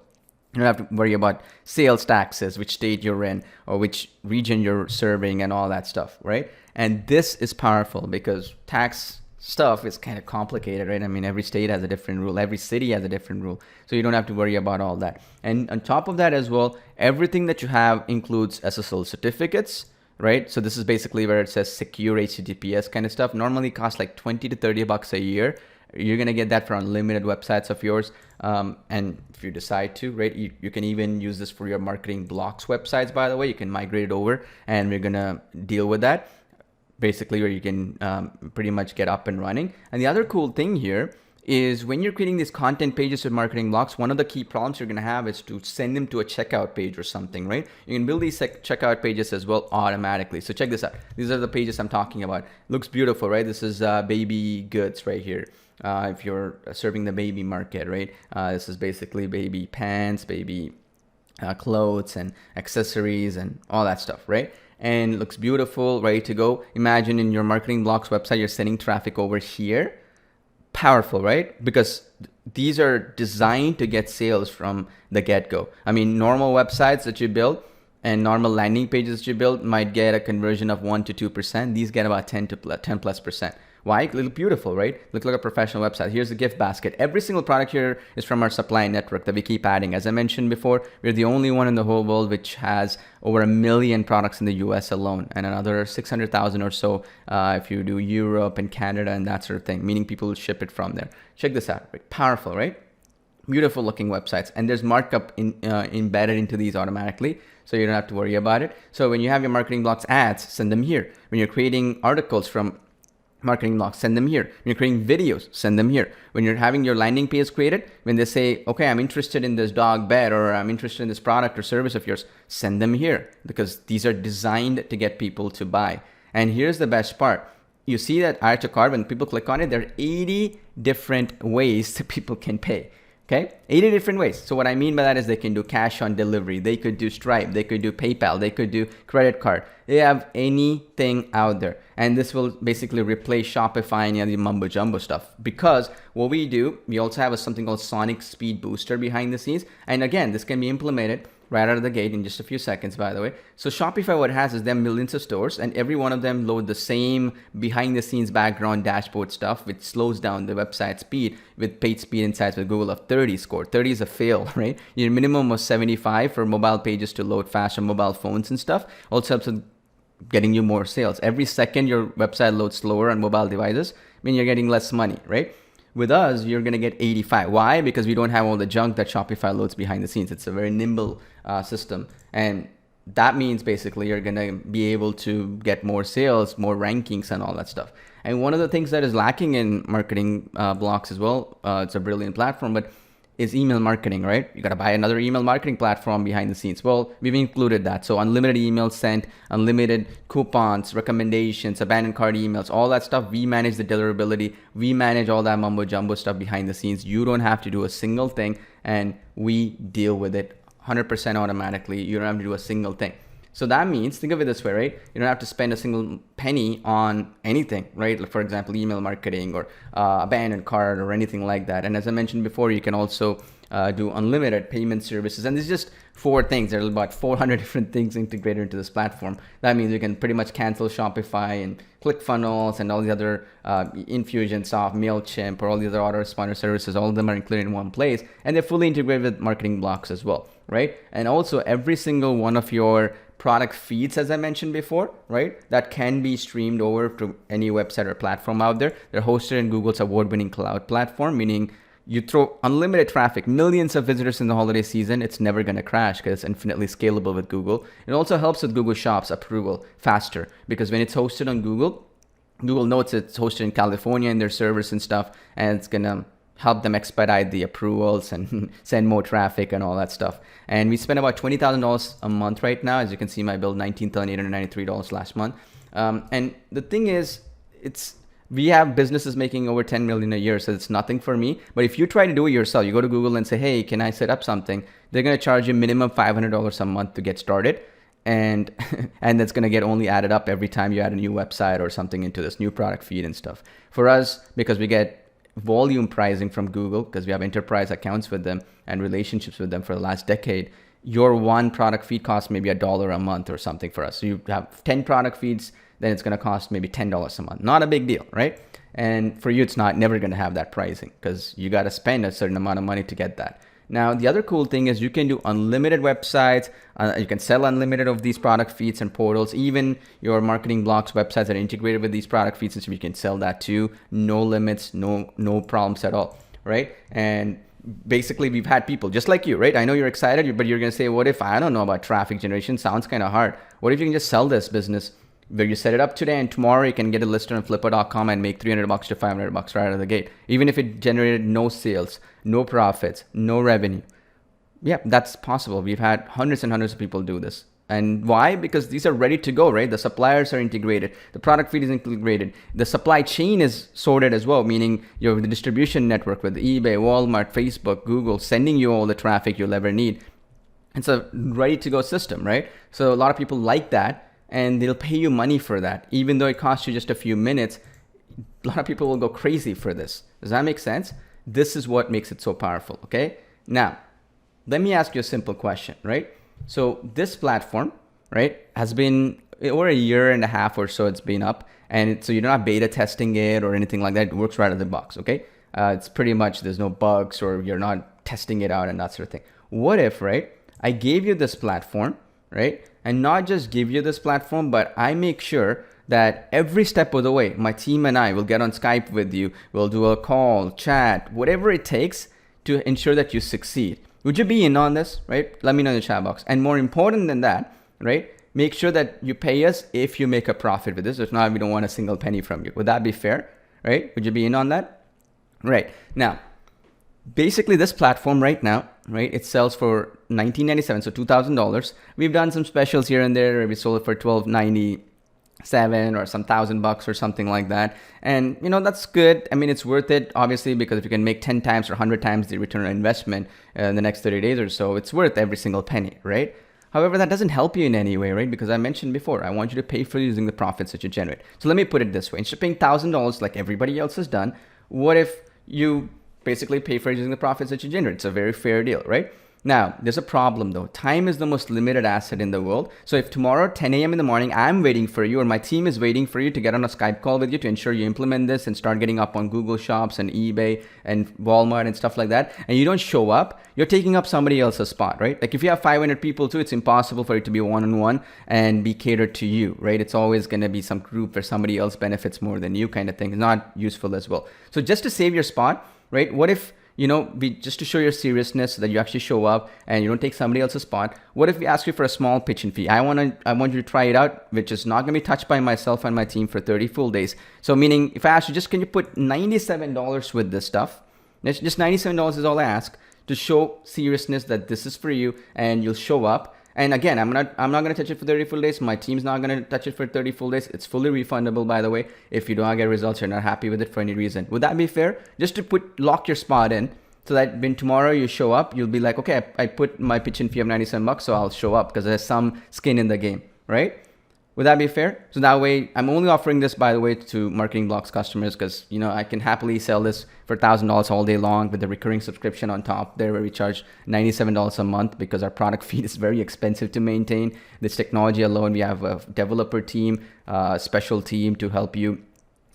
you don't have to worry about sales taxes, which state you're in or which region you're serving and all that stuff, right? And this is powerful because tax stuff is kind of complicated, right? I mean, every state has a different rule. Every city has a different rule. So you don't have to worry about all that. And on top of that as well, everything that you have includes SSL certificates, right? So this is basically where it says secure HTTPS kind of stuff. Normally costs like $20 to $30 a year. You're going to get that for unlimited websites of yours. And if you decide to, right, you can even use this for your MarketingBlocks websites, by the way. You can migrate it over and we're going to deal with that. Basically, where you can pretty much get up and running. And the other cool thing here is when you're creating these content pages with MarketingBlocks, one of the key problems you're going to have is to send them to a checkout page or something, right? You can build these checkout pages as well automatically. So check this out. These are the pages I'm talking about. Looks beautiful, right? This is baby goods right here. If you're serving the baby market, right? This is basically baby pants, baby clothes and accessories and all that stuff, right? And it looks beautiful, ready to go. Imagine in your MarketingBlocks website, you're sending traffic over here. Powerful, right? Because these are designed to get sales from the get-go. I mean, normal websites that you build and normal landing pages that you build might get a conversion of 1% to 2%. These get about 10 plus percent. Why? It looks beautiful, right? Look like a professional website. Here's the gift basket. Every single product here is from our supply network that we keep adding. As I mentioned before, we're the only one in the whole world which has over 1 million products in the US alone, and another 600,000 or so if you do Europe and Canada and that sort of thing, meaning people will ship it from there. Check this out. Right? Powerful, right? Beautiful looking websites. And there's markup embedded into these automatically, so you don't have to worry about it. So when you have your MarketingBlocks ads, send them here. When you're creating articles from MarketingBlocks, send them here. When you're creating videos, send them here. When you're having your landing page created, when they say, okay, I'm interested in this dog bed or I'm interested in this product or service of yours, send them here, because these are designed to get people to buy. And here's the best part. You see that add to cart, when people click on it, there are 80 different ways that people can pay. Okay, 80 different ways. So what I mean by that is they can do cash on delivery, they could do Stripe, they could do PayPal, they could do credit card. They have anything out there. And this will basically replace Shopify and the mumbo jumbo stuff. Because what we do, we also have something called Sonic Speed Booster behind the scenes. And again, this can be implemented right out of the gate in just a few seconds, by the way. So Shopify, what it has is them millions of stores, and every one of them load the same behind the scenes background dashboard stuff, which slows down the website speed with page speed insights with Google of 30 score. 30 is a fail, right? Your minimum was 75 for mobile pages to load fast on mobile phones and stuff. Also helps with getting you more sales. Every second your website loads slower on mobile devices, you're getting less money, right? With us, you're going to get 85. Why? Because we don't have all the junk that Shopify loads behind the scenes. It's a very nimble system. And that means basically you're going to be able to get more sales, more rankings and all that stuff. And one of the things that is lacking in MarketingBlocks as well, it's a brilliant platform, but is email marketing, right? You got to buy another email marketing platform behind the scenes. Well, we've included that. So unlimited emails sent, unlimited coupons, recommendations, abandoned cart emails, all that stuff. We manage the deliverability. We manage all that mumbo jumbo stuff behind the scenes. You don't have to do a single thing, and we deal with it 100% automatically. You don't have to do a single thing. So that means, think of it this way, right? You don't have to spend a single penny on anything, right? Like for example, email marketing or abandoned cart or anything like that. And as I mentioned before, you can also do unlimited payment services. And this is just 4 things. There are about 400 different things integrated into this platform. That means you can pretty much cancel Shopify and ClickFunnels and all the other Infusionsoft, MailChimp, or all the other autoresponder services. All of them are included in one place. And they're fully integrated with MarketingBlocks as well, right? And also every single one of your product feeds, as I mentioned before, right? That can be streamed over to any website or platform out there. They're hosted in Google's award-winning cloud platform, meaning you throw unlimited traffic, millions of visitors in the holiday season, it's never going to crash because it's infinitely scalable with Google. It also helps with Google Shops approval faster because when it's hosted on Google, Google notes it's hosted in California in their servers and stuff, and it's going to help them expedite the approvals and send more traffic and all that stuff. And we spend about $20,000 a month right now. As you can see, my bill $19,893 last month. And the thing is, we have businesses making over 10 million a year, so it's nothing for me. But if you try to do it yourself, you go to Google and say, hey, can I set up something? They're going to charge you minimum $500 a month to get started. And that's going to get only added up every time you add a new website or something into this new product feed and stuff. For us, because we get volume pricing from Google, because we have enterprise accounts with them and relationships with them for the last decade, your one product feed costs maybe $1 a month or something for us. So you have 10 product feeds, then it's going to cost maybe $10 a month. Not a big deal, right? And for you, it's never going to have that pricing because you got to spend a certain amount of money to get that. Now, the other cool thing is you can do unlimited websites. You can sell unlimited of these product feeds and portals. Even your MarketingBlocks websites are integrated with these product feeds, and so you can sell that too. No limits, no problems at all, right? And basically, we've had people just like you, right? I know you're excited, but you're going to say, what if I don't know about traffic generation? Sounds kind of hard. What if you can just sell this business where you set it up today and tomorrow you can get it listed on flipper.com and make $300 to $500 right out of the gate, even if it generated no sales, no profits, no revenue. Yeah, that's possible. We've had hundreds and hundreds of people do this. And why? Because these are ready to go, right? The suppliers are integrated. The product feed is integrated. The supply chain is sorted as well, meaning you have the distribution network with eBay, Walmart, Facebook, Google, sending you all the traffic you'll ever need. It's a ready to go system, right? So a lot of people like that, and they'll pay you money for that. Even though it costs you just a few minutes, a lot of people will go crazy for this. Does that make sense? This is what makes it so powerful, okay? Now, let me ask you a simple question, right? So this platform, right, has been over a year and a half or so it's been up. And so you're not beta testing it or anything like that. It works right out of the box, okay? It's pretty much, there's no bugs or you're not testing it out and that sort of thing. What if, right, I gave you this platform, right? And not just give you this platform, but I make sure that every step of the way, my team and I will get on Skype with you. We'll do a call, chat, whatever it takes to ensure that you succeed. Would you be in on this, right? Let me know in the chat box. And more important than that, right? Make sure that you pay us if you make a profit with this. If not, we don't want a single penny from you. Would that be fair, right? Would you be in on that? Right. Now, basically this platform right now, right, it sells for $19.97, so $2,000. We've done some specials here and there. We sold it for $12.90 seven or some $1,000 or something like that. And that's good. I mean, it's worth it, obviously, because if you can make 10 times or 100 times the return on investment in the next 30 days or so, it's worth every single penny, right? However, that doesn't help you in any way, right? Because I mentioned before, I want you to pay for using the profits that you generate. So let me put it this way. Instead of paying $1,000 like everybody else has done, what if you basically pay for using the profits that you generate? It's a very fair deal, right? Now, there's a problem though. Time is the most limited asset in the world. So if tomorrow, 10 a.m. in the morning, I'm waiting for you or my team is waiting for you to get on a Skype call with you to ensure you implement this and start getting up on Google Shops and eBay and Walmart and stuff like that, and you don't show up, you're taking up somebody else's spot, right? Like if you have 500 people too, it's impossible for it to be one-on-one and be catered to you, right? It's always going to be some group where somebody else benefits more than you kind of thing. It's not useful as well. So just to save your spot, right? What if just to show your seriousness so that you actually show up and you don't take somebody else's spot, what if we ask you for a small pitch and fee? I want you to try it out, which is not going to be touched by myself and my team for 30 full days. So meaning if I ask you, can you put $97 with this stuff? Just $97 is all I ask to show seriousness that this is for you and you'll show up. And again, I'm not going to touch it for 30 full days. My team's not going to touch it for 30 full days. It's fully refundable, by the way. If you don't get results, you're not happy with it for any reason. Would that be fair? Just to lock your spot in so that when tomorrow you show up, you'll be like, okay, I put my pitch in fee of $97, so I'll show up because there's some skin in the game, right? Would that be fair? So that way, I'm only offering this, by the way, to MarketingBlocks customers because, I can happily sell this for $1,000 all day long with the recurring subscription on top there where we charge $97 a month because our product feed is very expensive to maintain. This technology alone, we have a developer team, a special team to help you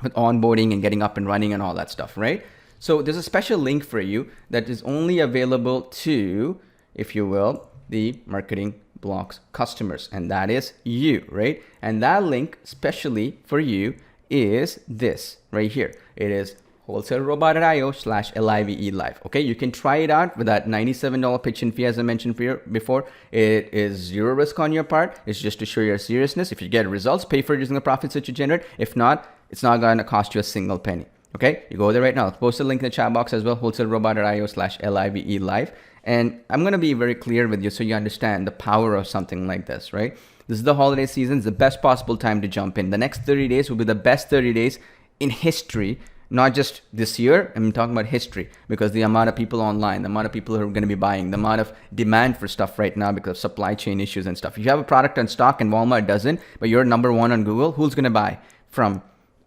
with onboarding and getting up and running and all that stuff, right? So there's a special link for you that is only available to, if you will, the MarketingBlocks customers, and that is you, right? And that link specially for you is this right here. It is wholesalerobot.io/LIVE live. Okay, you can try it out with that $97 pitch and fee as I mentioned before. It is zero risk on your part. It's just to show your seriousness. If you get results, pay for it using the profits that you generate. If not, it's not going to cost you a single penny. Okay, you go there right now. I'll post a link in the chat box as well, wholesalerobot.io/LIVE live. And I'm going to be very clear with you so you understand the power of something like this, right? This is the holiday season. It's the best possible time to jump in. The next 30 days will be the best 30 days in history, not just this year. I'm talking about history because the amount of people online, the amount of people who are going to be buying, the amount of demand for stuff right now because of supply chain issues and stuff. If you have a product on stock and Walmart doesn't, but you're number one on Google, who's going to buy from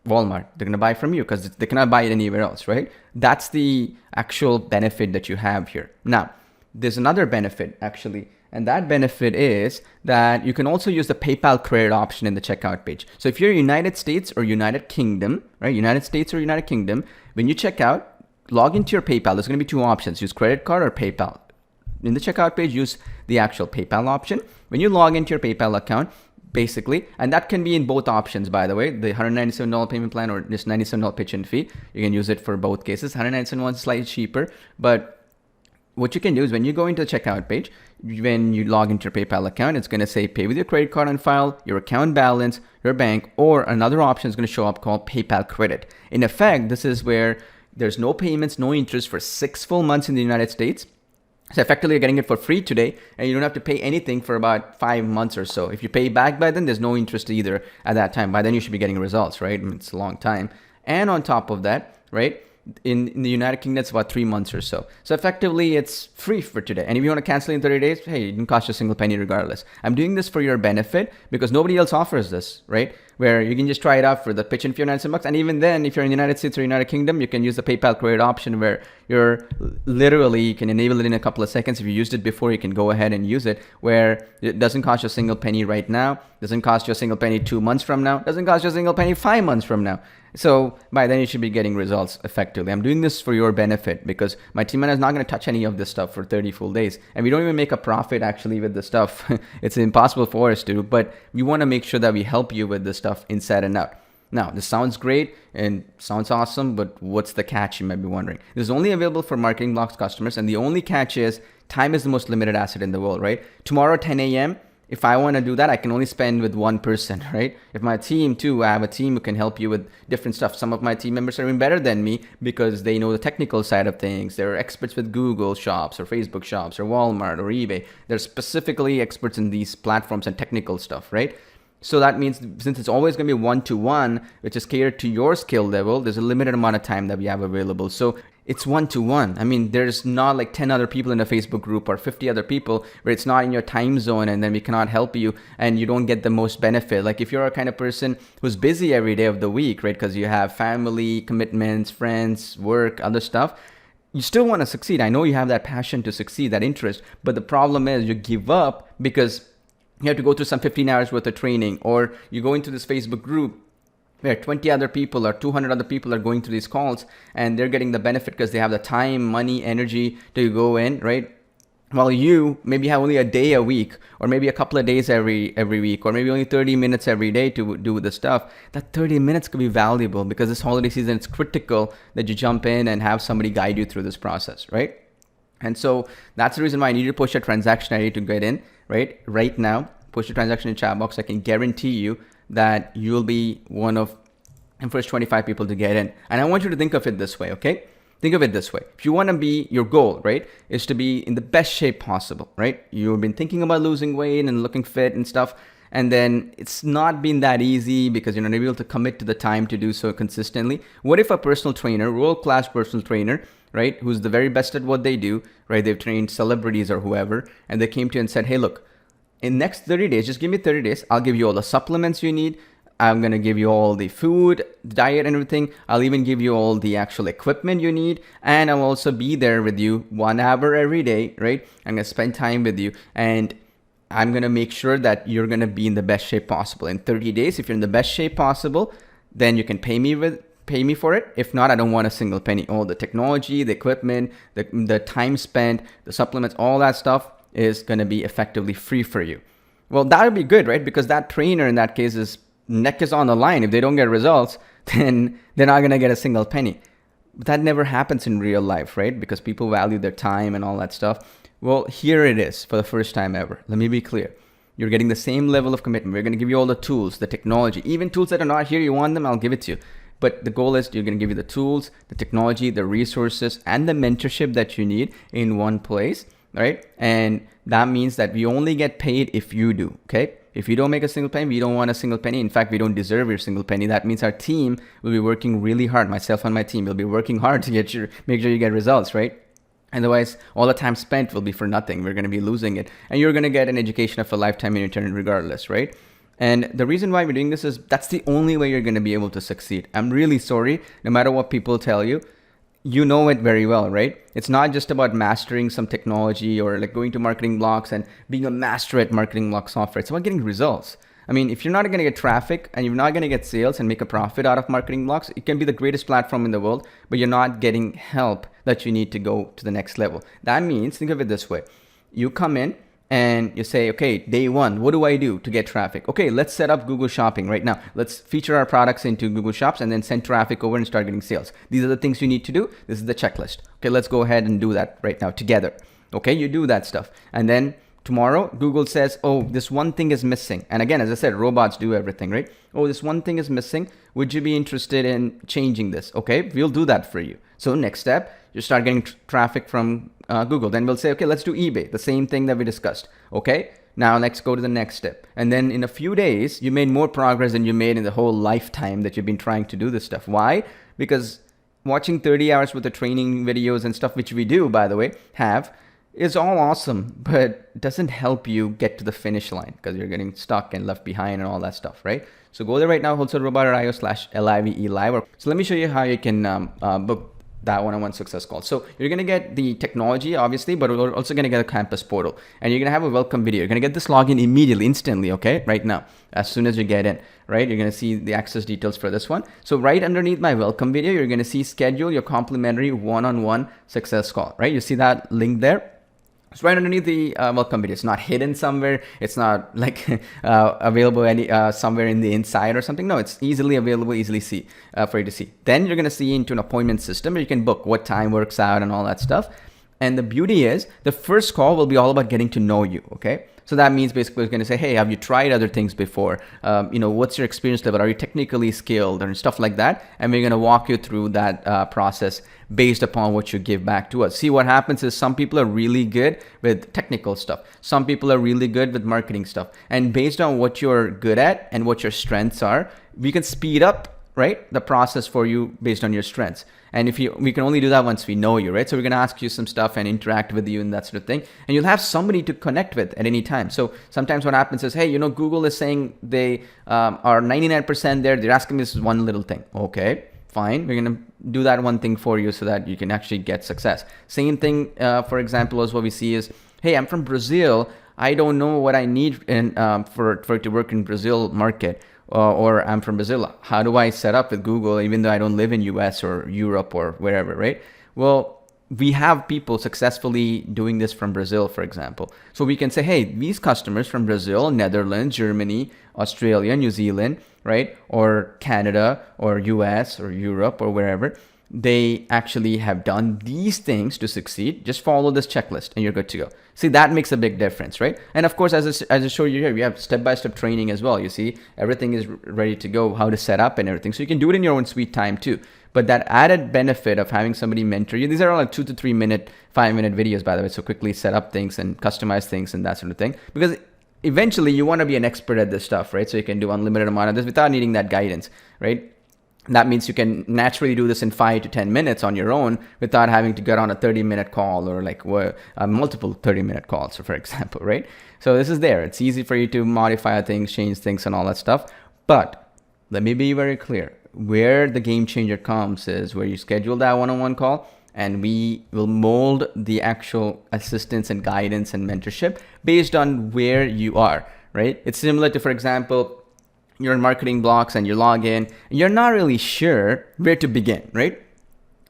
Walmart? They're going to buy from you because they cannot buy it anywhere else, right? That's the actual benefit that you have here. Now, there's another benefit actually, and that benefit is that you can also use the PayPal credit option in the checkout page. So if you're United States or United Kingdom, right? United States or United Kingdom, when you check out, log into your PayPal. There's going to be two options: use credit card or PayPal. In the checkout page, use the actual PayPal option. When you log into your PayPal account, basically, and that can be in both options, by the way, the $197 payment plan or this $97 pitch and fee. You can use it for both cases. $197 is slightly cheaper, but what you can do is when you go into the checkout page, when you log into your PayPal account, it's going to say pay with your credit card on file, your account balance, your bank, or another option is going to show up called PayPal credit. In effect, this is where there's no payments, no interest for 6 full months in the United States. So effectively, you're getting it for free today, and you don't have to pay anything for about 5 months or so. If you pay back by then, there's no interest either at that time. By then, you should be getting results, right? I mean, it's a long time. And on top of that, right, in the United Kingdom, it's about 3 months or so. So effectively, it's free for today. And if you want to cancel in 30 days, hey, it didn't cost you a single penny regardless. I'm doing this for your benefit because nobody else offers this, right? Where you can just try it out for the pitch and fee of $97. And even then, if you're in the United States or United Kingdom, you can use the PayPal credit option where you can enable it in a couple of seconds. If you used it before, you can go ahead and use it, where it doesn't cost you a single penny right now, doesn't cost you a single penny 2 months from now, doesn't cost you a single penny 5 months from now. So by then you should be getting results effectively. I'm doing this for your benefit because my team is not going to touch any of this stuff for 30 full days. And we don't even make a profit actually with the stuff. It's impossible for us to, but we want to make sure that we help you with this stuff inside and out. Now, this sounds great and sounds awesome, but what's the catch, you might be wondering? This is only available for MarketingBlocks customers, and the only catch is time is the most limited asset in the world, right? Tomorrow, 10 a.m., if I want to do that, I can only spend with one person, right? If my team too, I have a team who can help you with different stuff. Some of my team members are even better than me because they know the technical side of things. They're experts with Google Shops or Facebook Shops or Walmart or eBay. They're specifically experts in these platforms and technical stuff, right? So that means since it's always going to be one-to-one, which is catered to your skill level, there's a limited amount of time that we have available. So it's one-to-one. I mean, there's not like 10 other people in a Facebook group or 50 other people where it's not in your time zone and then we cannot help you and you don't get the most benefit. Like if you're a kind of person who's busy every day of the week, right? Because you have family, commitments, friends, work, other stuff. You still want to succeed. I know you have that passion to succeed, that interest, but the problem is you give up because you have to go through some 15 hours worth of training, or you go into this Facebook group where 20 other people or 200 other people are going through these calls and they're getting the benefit because they have the time, money, energy to go in, right? While you maybe have only a day a week, or maybe a couple of days every week, or maybe only 30 minutes every day to do the stuff. That 30 minutes could be valuable because this holiday season, it's critical that you jump in and have somebody guide you through this process, right? And so that's the reason why I need to push a transaction ID to get in, right now. Push a transaction in chat box. I can guarantee you that you'll be one of the first 25 people to get in. And I want you to think of it this way, okay? Think of it this way. If you want to be, your goal, right, is to be in the best shape possible, right? You've been thinking about losing weight and looking fit and stuff, and then it's not been that easy because you're not able to commit to the time to do so consistently. What if a personal trainer, world-class personal trainer, right, who's the very best at what they do, right, they've trained celebrities or whoever, and they came to you and said, hey, look, in next 30 days, just give me 30 days. I'll give you all the supplements you need. I'm going to give you all the food, diet, and everything. I'll even give you all the actual equipment you need. And I'll also be there with you 1 hour every day, right? I'm going to spend time with you. And I'm going to make sure that you're going to be in the best shape possible. In 30 days, if you're in the best shape possible, then you can pay me for it. If not, I don't want a single penny. All the technology, the equipment, the time spent, the supplements, all that stuff is going to be effectively free for you. Well, that would be good, right? Because that trainer in that case is neck is on the line. If they don't get results, then they're not going to get a single penny. But that never happens in real life, right? Because people value their time and all that stuff. Well, here it is for the first time ever. Let me be clear. You're getting the same level of commitment. We're going to give you all the tools, the technology, even tools that are not here. You want them, I'll give it to you. But the goal is you're going to give you the tools, the technology, the resources, and the mentorship that you need in one place. Right? And that means that we only get paid if you do, okay? If you don't make a single penny, we don't want a single penny. In fact, we don't deserve your single penny. That means our team will be working really hard. Myself and my team will be working hard to make sure you get results, right? Otherwise, all the time spent will be for nothing. We're going to be losing it. And you're going to get an education of a lifetime in return regardless, right? And the reason why we're doing this is that's the only way you're going to be able to succeed. I'm really sorry, no matter what people tell you. You know it very well, right? It's not just about mastering some technology or like going to MarketingBlocks and being a master at MarketingBlocks software. It's about getting results. I mean, if you're not going to get traffic and you're not going to get sales and make a profit out of MarketingBlocks, it can be the greatest platform in the world, but you're not getting help that you need to go to the next level. That means, think of it this way. You come in and you say, okay, day one, what do I do to get traffic? Okay, let's set up Google Shopping right now. Let's feature our products into Google Shops and then send traffic over and start getting sales. These are the things you need to do. This is the checklist. Okay, let's go ahead and do that right now together. Okay, you do that stuff. And then tomorrow, Google says, oh, this one thing is missing. And again, as I said, robots do everything, right? Oh, this one thing is missing. Would you be interested in changing this? Okay, we'll do that for you. So next step, you start getting traffic from Google. Then we'll say, okay, let's do eBay. The same thing that we discussed. Okay, now let's go to the next step. And then in a few days, you made more progress than you made in the whole lifetime that you've been trying to do this stuff. Why? Because watching 30 hours worth of training videos and stuff, which we do, by the way, is all awesome, but doesn't help you get to the finish line because you're getting stuck and left behind and all that stuff, right? So go there right now, wholesalerobot.io/LIVE. So let me show you how you can book that one-on-one success call. So you're going to get the technology, obviously, but we're also going to get a campus portal. And you're going to have a welcome video. You're going to get this login immediately, instantly, okay? Right now, as soon as you get in, right? You're going to see the access details for this one. So right underneath my welcome video, you're going to see schedule your complimentary one-on-one success call, right? You see that link there? It's right underneath the welcome video. It's not hidden somewhere. It's not like available somewhere in the inside or something. No, it's easily available, easily for you to see. Then you're going to see into an appointment system where you can book what time works out and all that stuff. And the beauty is the first call will be all about getting to know you, okay? So that means basically it's going to say, hey, have you tried other things before? What's your experience level? Are you technically skilled and stuff like that? And we're going to walk you through that process based upon what you give back to us. See, what happens is some people are really good with technical stuff. Some people are really good with marketing stuff. And based on what you're good at and what your strengths are, we can speed up, right, the process for you based on your strengths. And we can only do that once we know you, right? So we're going to ask you some stuff and interact with you and that sort of thing. And you'll have somebody to connect with at any time. So sometimes what happens is, hey, Google is saying they are 99% there. They're asking me this one little thing. Okay, fine. We're going to do that one thing for you so that you can actually get success. Same thing, for example, as what we see is, hey, I'm from Brazil. I don't know what I need for it to work in Brazil market. Or I'm from Brazil. How do I set up with Google even though I don't live in US or Europe or wherever, right? Well, we have people successfully doing this from Brazil, for example. So we can say, hey, these customers from Brazil, Netherlands, Germany, Australia, New Zealand, right? Or Canada or US or Europe or wherever, they actually have done these things to succeed. Just follow this checklist and you're good to go. See, that makes a big difference, right? And of course, as I show you here, we have step-by-step training as well. You see, everything is ready to go, how to set up and everything. So you can do it in your own sweet time too. But that added benefit of having somebody mentor you, these are all like 2 to 3 minute, 5-minute videos, by the way. So quickly set up things and customize things and that sort of thing. Because eventually you want to be an expert at this stuff, right? So you can do unlimited amount of this without needing that guidance, right? That means you can naturally do this in 5 to 10 minutes on your own without having to get on a 30-minute call or like multiple 30-minute calls, for example, right? So this is there. It's easy for you to modify things, change things and all that stuff. But let me be very clear. Where the game changer comes is where you schedule that one-on-one call and we will mold the actual assistance and guidance and mentorship based on where you are, right? It's similar to, for example, you're in MarketingBlocks and you log in, and you're not really sure where to begin, right?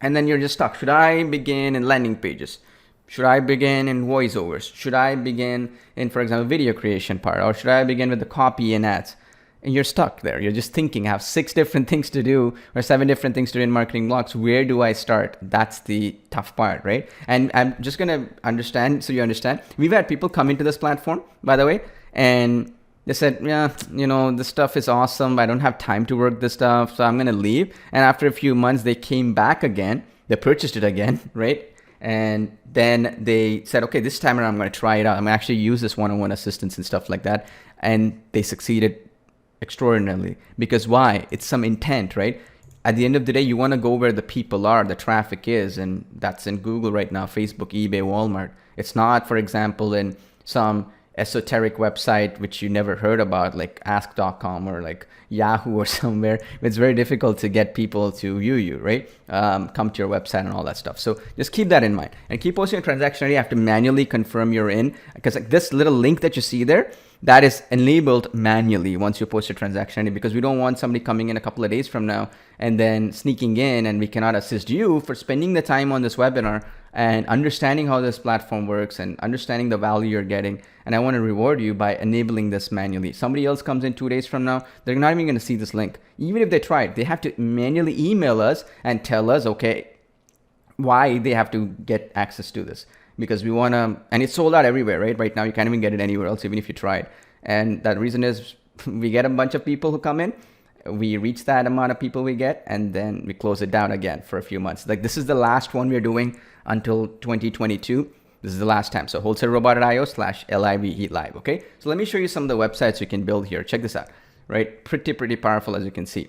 And then you're just stuck. Should I begin in landing pages? Should I begin in voiceovers? Should I begin in, for example, video creation part? Or should I begin with the copy and ads? And you're stuck there. You're just thinking, I have 6 different things to do or 7 different things to do in MarketingBlocks. Where do I start? That's the tough part, right? And I'm just going to understand, so you understand. We've had people come into this platform, by the way, and they said, yeah, this stuff is awesome. I don't have time to work this stuff, so I'm going to leave. And after a few months, they came back again. They purchased it again, right? And then they said, okay, this time around, I'm going to try it out. I'm going to actually use this one-on-one assistance and stuff like that. And they succeeded extraordinarily. Because why? It's some intent, right? At the end of the day, you want to go where the people are, the traffic is. And that's in Google right now, Facebook, eBay, Walmart. It's not, for example, in some esoteric website which you never heard about, like ask.com or like Yahoo or somewhere. It's very difficult to get people to view you, right? Come to your website and all that stuff. So just keep that in mind and keep posting a transaction ID. You have to manually confirm you're in, because like this little link that you see there, that is enabled manually once you post your transaction ID, because we don't want somebody coming in a couple of days from now and then sneaking in, and we cannot assist you for spending the time on this webinar and understanding how this platform works and understanding the value you're getting. And I want to reward you by enabling this manually. Somebody else comes in 2 days from now, they're not even going to see this link. Even if they tried, they have to manually email us and tell us, okay, why they have to get access to this. Because we want to, and it's sold out everywhere, right? Right now, you can't even get it anywhere else, even if you tried. And that reason is we get a bunch of people who come in, we reach that amount of people we get, and then we close it down again for a few months. Like this is the last one we're doing until 2022. This is the last time. So wholesalerobot.io/LIV Heat Live. Okay. So let me show you some of the websites you can build here. Check this out, right? Pretty powerful, as you can see.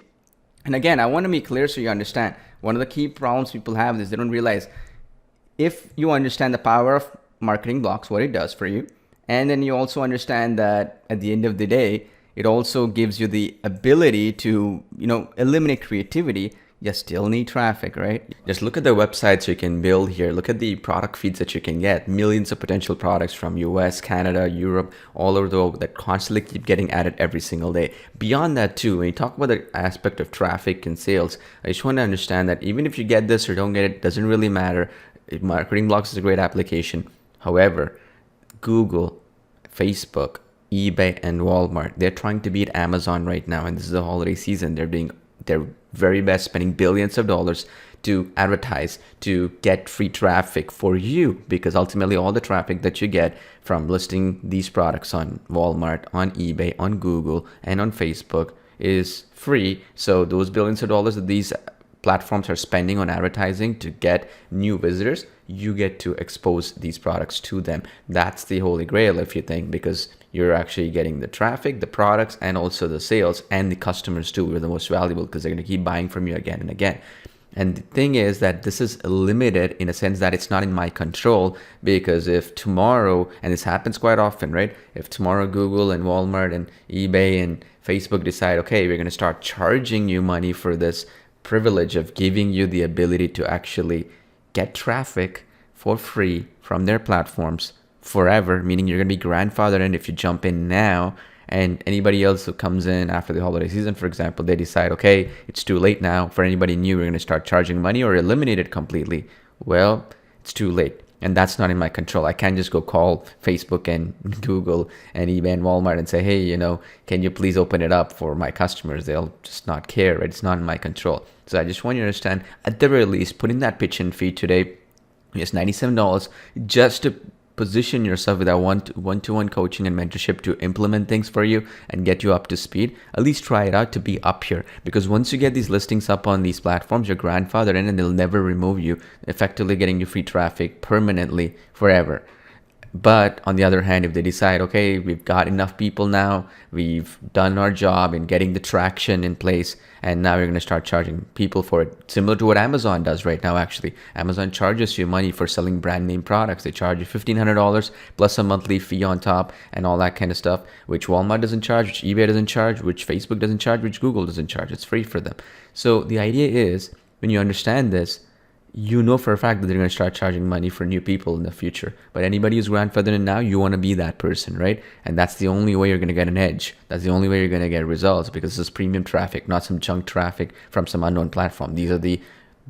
And again, I want to be clear so you understand. One of the key problems people have is they don't realize, if you understand the power of MarketingBlocks, what it does for you, and then you also understand that at the end of the day, it also gives you the ability to, eliminate creativity. You still need traffic, right? Just look at the websites you can build here. Look at the product feeds that you can get. Millions of potential products from US, Canada, Europe, all over the world that constantly keep getting added every single day. Beyond that too, when you talk about the aspect of traffic and sales, I just want to understand that even if you get this or don't get it, doesn't really matter. MarketingBlocks is a great application. However, Google, Facebook, eBay, and Walmart, they're trying to beat Amazon right now, and this is the holiday season. They're very best, spending billions of dollars to advertise, to get free traffic for you, because ultimately all the traffic that you get from listing these products on Walmart, on eBay, on Google, and on Facebook is free. So those billions of dollars that these platforms are spending on advertising to get new visitors, you get to expose these products to them. That's the holy grail, if you think, because you're actually getting the traffic, the products, and also the sales, and the customers too are the most valuable because they're going to keep buying from you again and again. And the thing is that this is limited in a sense that it's not in my control, because if tomorrow, and this happens quite often, right? If tomorrow Google and Walmart and eBay and Facebook decide, okay, we're going to start charging you money for this privilege of giving you the ability to actually get traffic for free from their platforms forever, meaning you're going to be grandfathered in if you jump in now. And anybody else who comes in after the holiday season, for example, they decide, okay, it's too late now. For anybody new, we're going to start charging money or eliminate it completely. Well, it's too late. And that's not in my control. I can't just go call Facebook and Google and eBay and Walmart and say, hey, can you please open it up for my customers? They'll just not care, right? It's not in my control. So I just want you to understand, at the very least, putting that pitch in fee today is $97 just to position yourself with that one-to-one coaching and mentorship to implement things for you and get you up to speed. At least try it out to be up here, because once you get these listings up on these platforms, your grandfather in, and they'll never remove you, effectively getting you free traffic permanently forever. But on the other hand, if they decide, okay, we've got enough people now, we've done our job in getting the traction in place, and now we're going to start charging people for it, similar to what Amazon does right now. Actually, Amazon charges you money for selling brand name products. They charge you $1,500 plus a monthly fee on top and all that kind of stuff, which Walmart doesn't charge, which eBay doesn't charge, which Facebook doesn't charge, which Google doesn't charge. It's free for them. So the idea is, when you understand this, you know for a fact that they're going to start charging money for new people in the future. But anybody who's grandfathered in now, you want to be that person, right? And that's the only way you're going to get an edge. That's the only way you're going to get results, because this is premium traffic, not some junk traffic from some unknown platform. These are the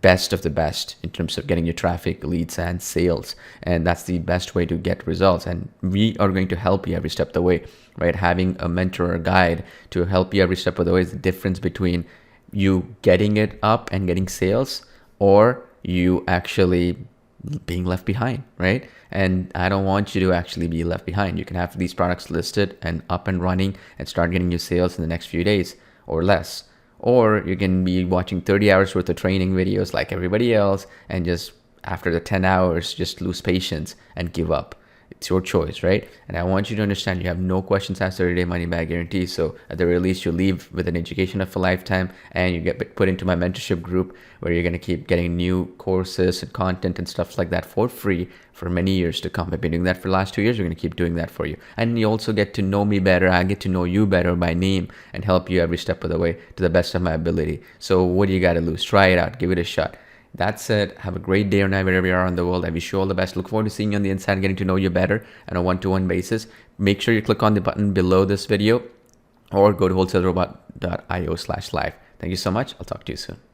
best of the best in terms of getting your traffic, leads, and sales. And that's the best way to get results. And we are going to help you every step of the way, right? Having a mentor or guide to help you every step of the way is the difference between you getting it up and getting sales, or you actually being left behind, right? And I don't want you to actually be left behind. You can have these products listed and up and running and start getting your sales in the next few days or less. Or you can be watching 30 hours worth of training videos like everybody else, and just after the 10 hours, just lose patience and give up. It's your choice, right? And I want you to understand, you have no questions asked 30-day money back guarantee. So at the very least, you leave with an education of a lifetime, and you get put into my mentorship group, where you're going to keep getting new courses and content and stuff like that for free for many years to come. I've been doing that for the last 2 years. We're going to keep doing that for you. And you also get to know me better. I get to know you better by name and help you every step of the way to the best of my ability. So what do you got to lose? Try it out. Give it a shot. That's it. Have a great day or night wherever you are in the world. I wish you all the best. Look forward to seeing you on the inside and getting to know you better on a one-to-one basis. Make sure you click on the button below this video, or go to wholesalerobot.io/live. Thank you so much. I'll talk to you soon.